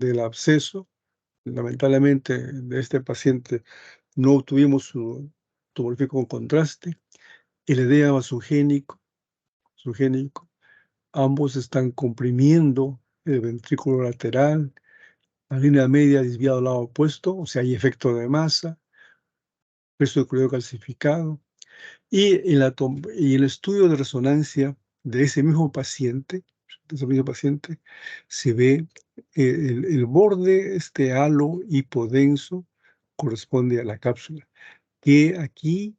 del absceso. Lamentablemente, de este paciente no obtuvimos su tomografía con contraste. El edema vasogénico, ambos están comprimiendo el ventrículo lateral, la línea media desviada al lado opuesto, o sea, hay efecto de masa, peso de cloruro calcificado. Y y el estudio de resonancia de ese mismo paciente, se ve el borde, este halo hipodenso, corresponde a la cápsula, que aquí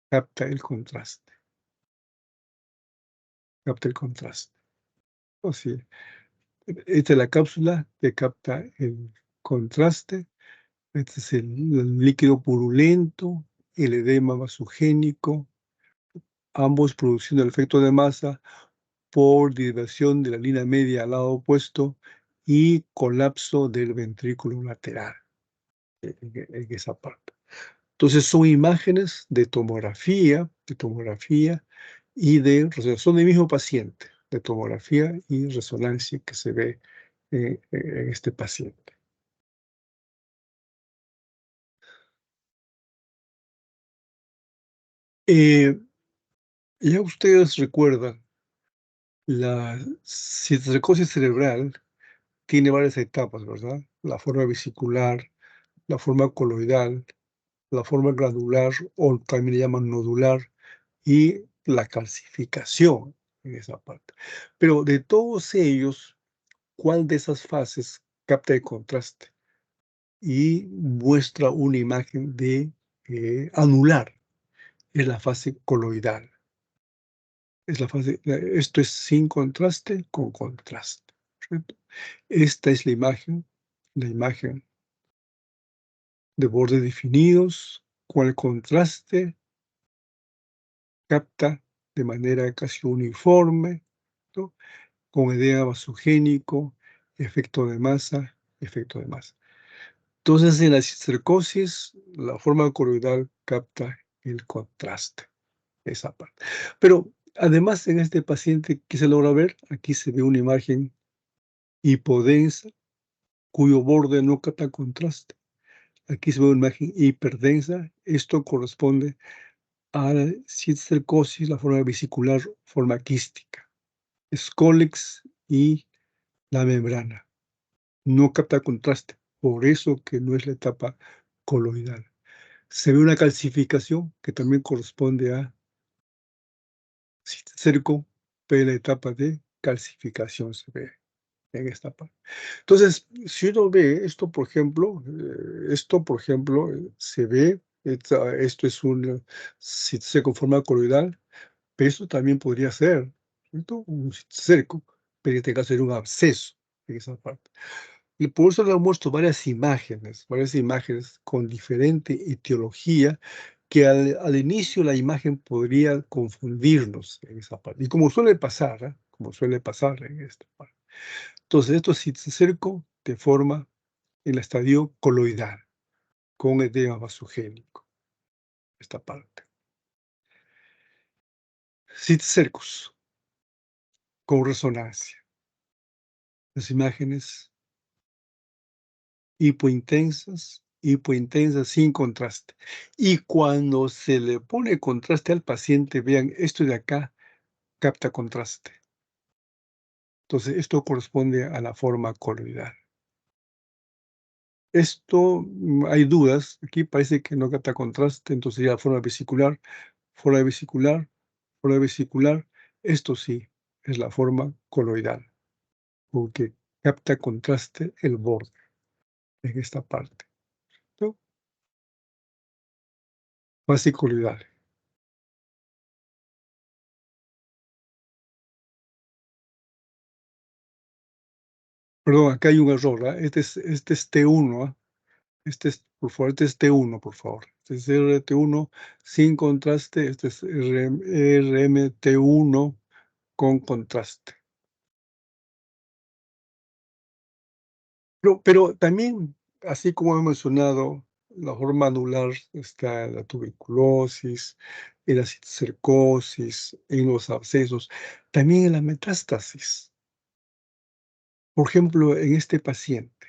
capta el contraste, capta el contraste. O sea, esta es la cápsula que capta el contraste. Este es el líquido purulento, el edema vasogénico, ambos produciendo el efecto de masa por diversión de la línea media al lado opuesto y colapso del ventrículo lateral en esa parte. Entonces son imágenes de tomografía y de resonancia. Son del mismo paciente, de tomografía y resonancia que se ve en este paciente. Eh, ya ustedes recuerdan, la cisticercosis cerebral tiene varias etapas, ¿verdad? La forma vesicular, la forma coloidal, la forma granular o también le llaman nodular y la calcificación en esa parte. Pero de todos ellos, ¿cuál de esas fases capta el contraste y muestra una imagen de anular? Es la fase coloidal. Es esto es sin contraste, con contraste. ¿Cierto? Esta es la imagen de bordes definidos, con el contraste capta de manera casi uniforme, ¿no? Con edema vasogénico, efecto de masa, efecto de masa. Entonces, en la cistercosis, la forma coroidal capta el contraste, esa parte. Pero además, en este paciente, ¿qué se logra ver? Aquí se ve una imagen hipodensa, cuyo borde no capta contraste. Aquí se ve una imagen hiperdensa. Esto corresponde a la cistercosis, la forma vesicular, forma quística. Scolex y la membrana. No capta contraste, por eso que no es la etapa coloidal. Se ve una calcificación que también corresponde a cisticerco, pero la etapa de calcificación se ve en esta parte. Entonces, si uno ve esto, por ejemplo, se ve Esto es un se conforma coloidal, pero esto también podría ser, ¿cierto? Un cerco, pero en este caso era un absceso en esa parte. Y por eso le he puesto varias imágenes con diferente etiología, que al inicio la imagen podría confundirnos en esa parte. Y como suele pasar, como suele pasar en esta parte. Entonces, esto cerco de forma en el estadio coloidal, con edema vasogénico, esta parte. Cercos con resonancia. Las imágenes hipointensas sin contraste. Y cuando se le pone contraste al paciente, vean, esto de acá capta contraste. Entonces, esto corresponde a la forma coloidal. Esto, hay dudas, aquí parece que no capta contraste, entonces sería forma vesicular, forma vesicular, forma vesicular. Esto sí es la forma coloidal, porque capta contraste el borde en esta parte, ¿no? Fascicularidad. Perdón, acá hay un error, este es T1, por favor, este es T1, por favor. Este es RT1 sin contraste, este es RMT1 con contraste. Pero también, así como he mencionado, la forma anular está en la tuberculosis, en la cisticercosis, en los abscesos, también en la metástasis. Por ejemplo, en este paciente,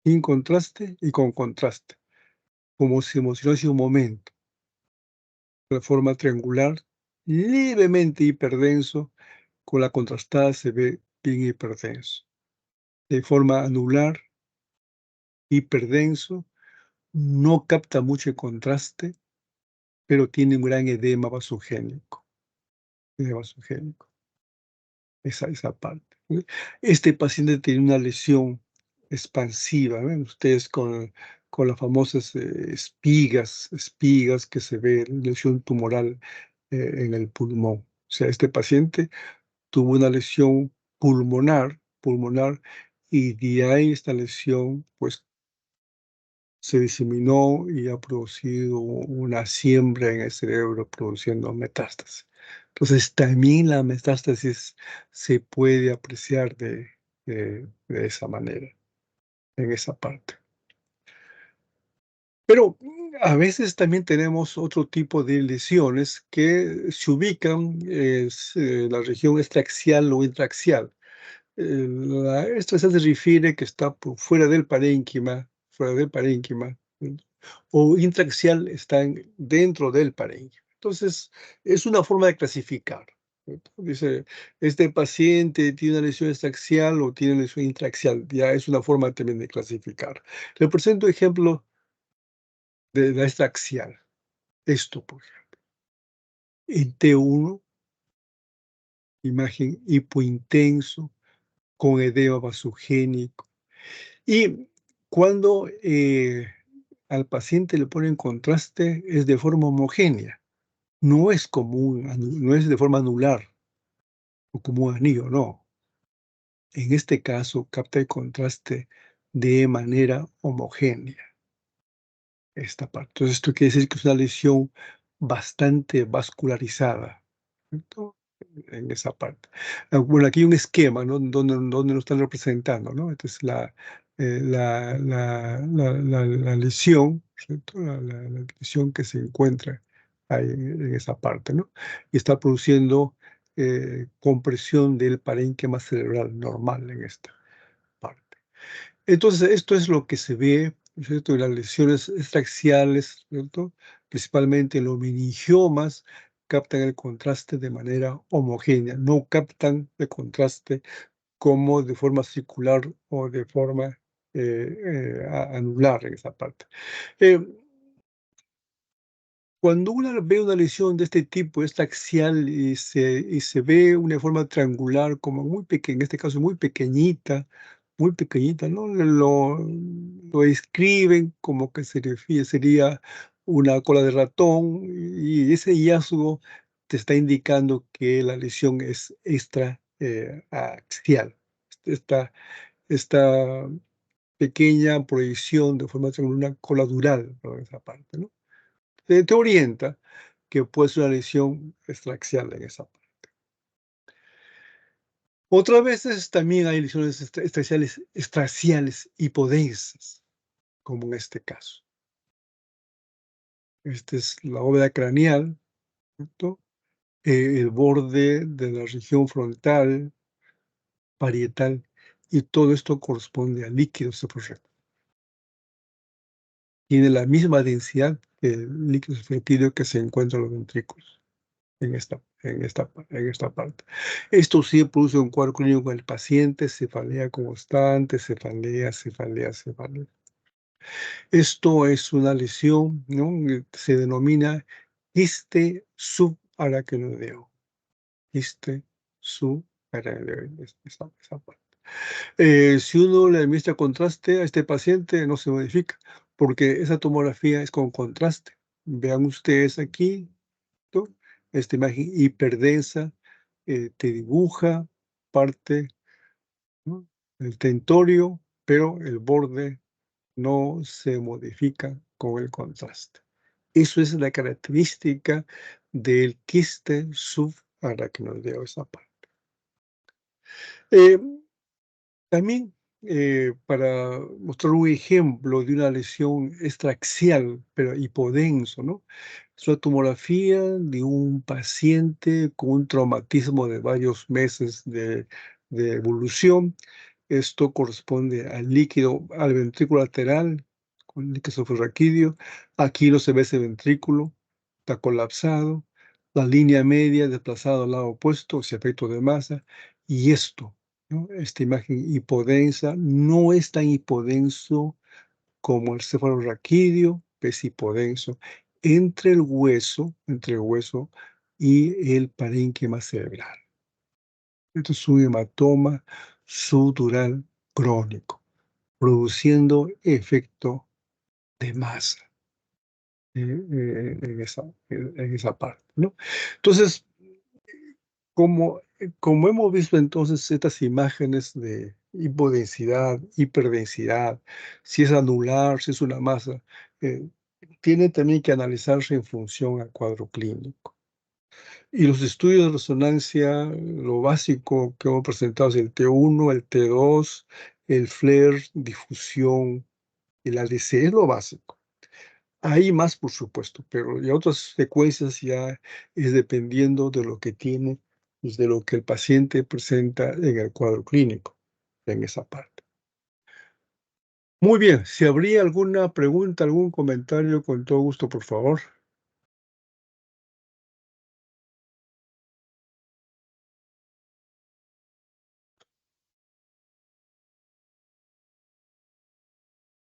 sin contraste y con contraste, como se emocionó hace un momento, de forma triangular, levemente hiperdenso, con la contrastada se ve bien hiperdenso. De forma anular, hiperdenso, no capta mucho el contraste, pero tiene un gran edema vasogénico, edema vasogénico, esa parte, ¿no? Este paciente tiene una lesión expansiva, ¿ven ustedes con las famosas, espigas que se ve, lesión tumoral, en el pulmón. O sea, este paciente tuvo una lesión pulmonar, y de ahí esta lesión, pues, se diseminó y ha producido una siembra en el cerebro, produciendo metástasis. Entonces, también la metástasis se puede apreciar de esa manera, en esa parte. Pero, a veces también tenemos otro tipo de lesiones que se ubican, en la región extraaxial o intraaxial. Esto se refiere que está por fuera del parénquima, o intraaxial están dentro del parénquima. Entonces, es una forma de clasificar, ¿cierto? Dice, este paciente tiene una lesión extraaxial o tiene lesión intraaxial, ya es una forma también de clasificar. Le presento ejemplo de la extraaxial. Esto, por ejemplo, en T1, imagen hipointenso, con edema vasogénico. Y cuando, al paciente le ponen contraste, es de forma homogénea, no es como no es de forma anular o como un anillo, no. En este caso, capta el contraste de manera homogénea, esta parte. Entonces, esto quiere decir que es una lesión bastante vascularizada, ¿cierto? En esa parte. Bueno, aquí hay un esquema, ¿no? Donde lo están representando, ¿no? Esta es la lesión, ¿cierto? La lesión que se encuentra ahí en esa parte, ¿no? Y está produciendo, compresión del parénquima cerebral normal en esta parte. Entonces, esto es lo que se ve, ¿no es cierto?, en las lesiones extraaxiales, ¿cierto? Principalmente los meningiomas captan el contraste de manera homogénea, no captan el contraste como de forma circular o de forma, anular en esa parte. Eh, Cuando uno ve una lesión de este tipo, esta axial, y se ve una forma triangular, como muy pequeña, en este caso muy pequeñita, muy pequeñita, ¿no? Lo escriben como que sería una cola de ratón, y ese hallazgo te está indicando que la lesión es extra, axial. Esta pequeña proyección de forma triangular, una cola dural, ¿no? Esa parte, ¿no? Te orienta que puede ser una lesión extraaxial en esa parte. Otras veces también hay lesiones extraaxiales hipodensas, como en este caso. Esta es la bóveda craneal, ¿cierto? El borde de la región frontal, parietal, y todo esto corresponde al líquido cefalorraquídeo. Tiene la misma densidad que el líquido cefalorraquídeo que se encuentra en los ventrículos, en esta parte. Esto sí produce un cuadro clínico en el paciente: cefalea constante, cefalea. Esto es una lesión, ¿no? Se denomina quiste subaracnoideo. Quiste subaracnoideo, esa parte. Si uno le administra contraste a este paciente, no se modifica, porque esa tomografía es con contraste. Vean ustedes aquí, ¿no? Esta imagen hiperdensa, te dibuja parte, ¿no? El tentorio, pero el borde no se modifica con el contraste. Eso es la característica del quiste subaracnoideo, esa parte. Eh, También, para mostrar un ejemplo de una lesión extraaxial, pero hipodenso, ¿no? Es una tomografía de un paciente con un traumatismo de varios meses de evolución. Esto corresponde al líquido, al ventrículo lateral, con líquido cefalorraquídeo. Aquí no se ve ese ventrículo, está colapsado. La línea media desplazada al lado opuesto, ese efecto de masa. Y esto, ¿no? Esta imagen hipodensa no es tan hipodenso como el cefalorraquídeo, es hipodenso entre el hueso y el parénquima cerebral. Esto es un hematoma sutural crónico, produciendo efecto de masa, en esa parte, ¿no? Entonces, como hemos visto entonces estas imágenes de hipodensidad, hiperdensidad, si es anular, si es una masa, eh, tiene también que analizarse en función al cuadro clínico. Y los estudios de resonancia, lo básico que hemos presentado es el T1, el T2, el FLAIR, difusión, el ADC, es lo básico. Hay más, por supuesto, pero ya otras secuencias ya es dependiendo de lo que tiene, pues, de lo que el paciente presenta en el cuadro clínico, en esa parte. Muy bien, si habría alguna pregunta, algún comentario, con todo gusto, por favor.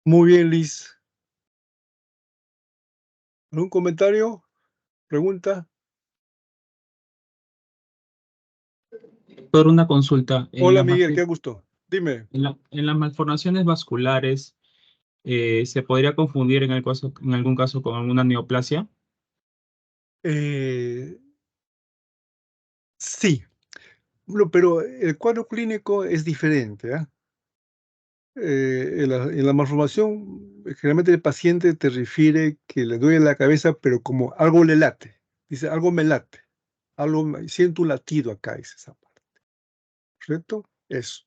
Muy bien, Liz. ¿Algún comentario? ¿Pregunta? Por una consulta, Hola, Miguel, qué gusto. Dime. en las malformaciones vasculares, ¿se podría confundir en algún caso con alguna neoplasia? Eh, sí, pero el cuadro clínico es diferente, ¿ah? En la malformación, generalmente el paciente te refiere que le duele la cabeza, pero como algo le late. Dice, algo me late, siento un latido acá, dice esa parte, ¿correcto? Eso.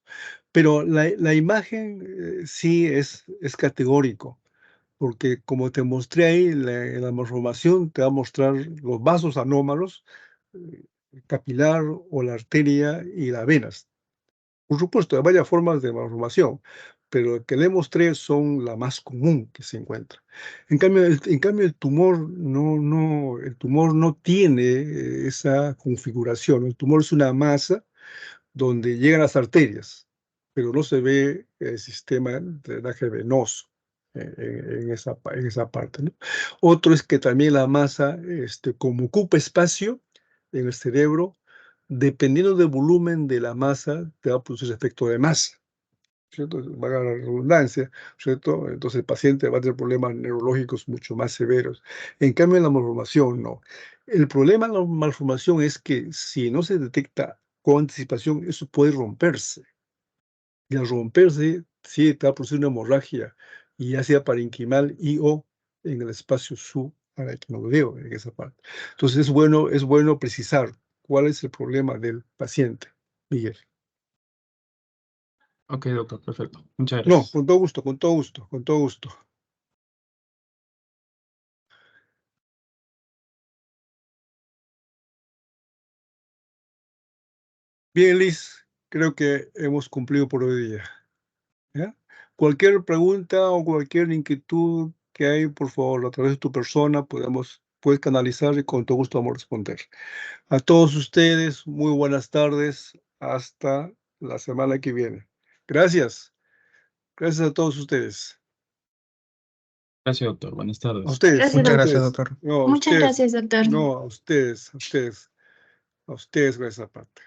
Pero la imagen, sí es categórico, porque como te mostré ahí, en la malformación te va a mostrar los vasos anómalos, el capilar o la arteria y las venas. Por supuesto, hay varias formas de malformación, pero el que le mostré son la más común que se encuentra. En cambio, el tumor no tiene, esa configuración. El tumor es una masa donde llegan las arterias, pero no se ve el sistema de drenaje venoso, en esa parte, ¿no? Otro es que también la masa, como ocupa espacio en el cerebro, dependiendo del volumen de la masa, te va a producir efecto de masa. ¿cierto? Valga la redundancia, ¿cierto? Entonces el paciente va a tener problemas neurológicos mucho más severos. En cambio, en la malformación, no. El problema de la malformación es que si no se detecta con anticipación, eso puede romperse. Y al romperse, sí, te va a producir una hemorragia, y ya sea parenquimal y o en el espacio subaracnoideo, en esa parte. Entonces es bueno precisar cuál es el problema del paciente, Miguel. Ok, doctor, perfecto. Muchas No, gracias. con todo gusto, con todo gusto, con todo gusto. Bien, Liz, creo que hemos cumplido por hoy día, ¿ya? Cualquier pregunta o cualquier inquietud que hay, por favor, a través de tu persona, puedes canalizar y con todo gusto vamos a responder. A todos ustedes, muy buenas tardes. Hasta la semana que viene. Gracias. Gracias a todos ustedes. Gracias, doctor. Buenas A tardes. ustedes, Gracias, a Muchas doctor. gracias, ustedes. doctor. No, a Muchas ustedes. gracias, doctor. No, a ustedes, a ustedes. A ustedes, gracias aparte.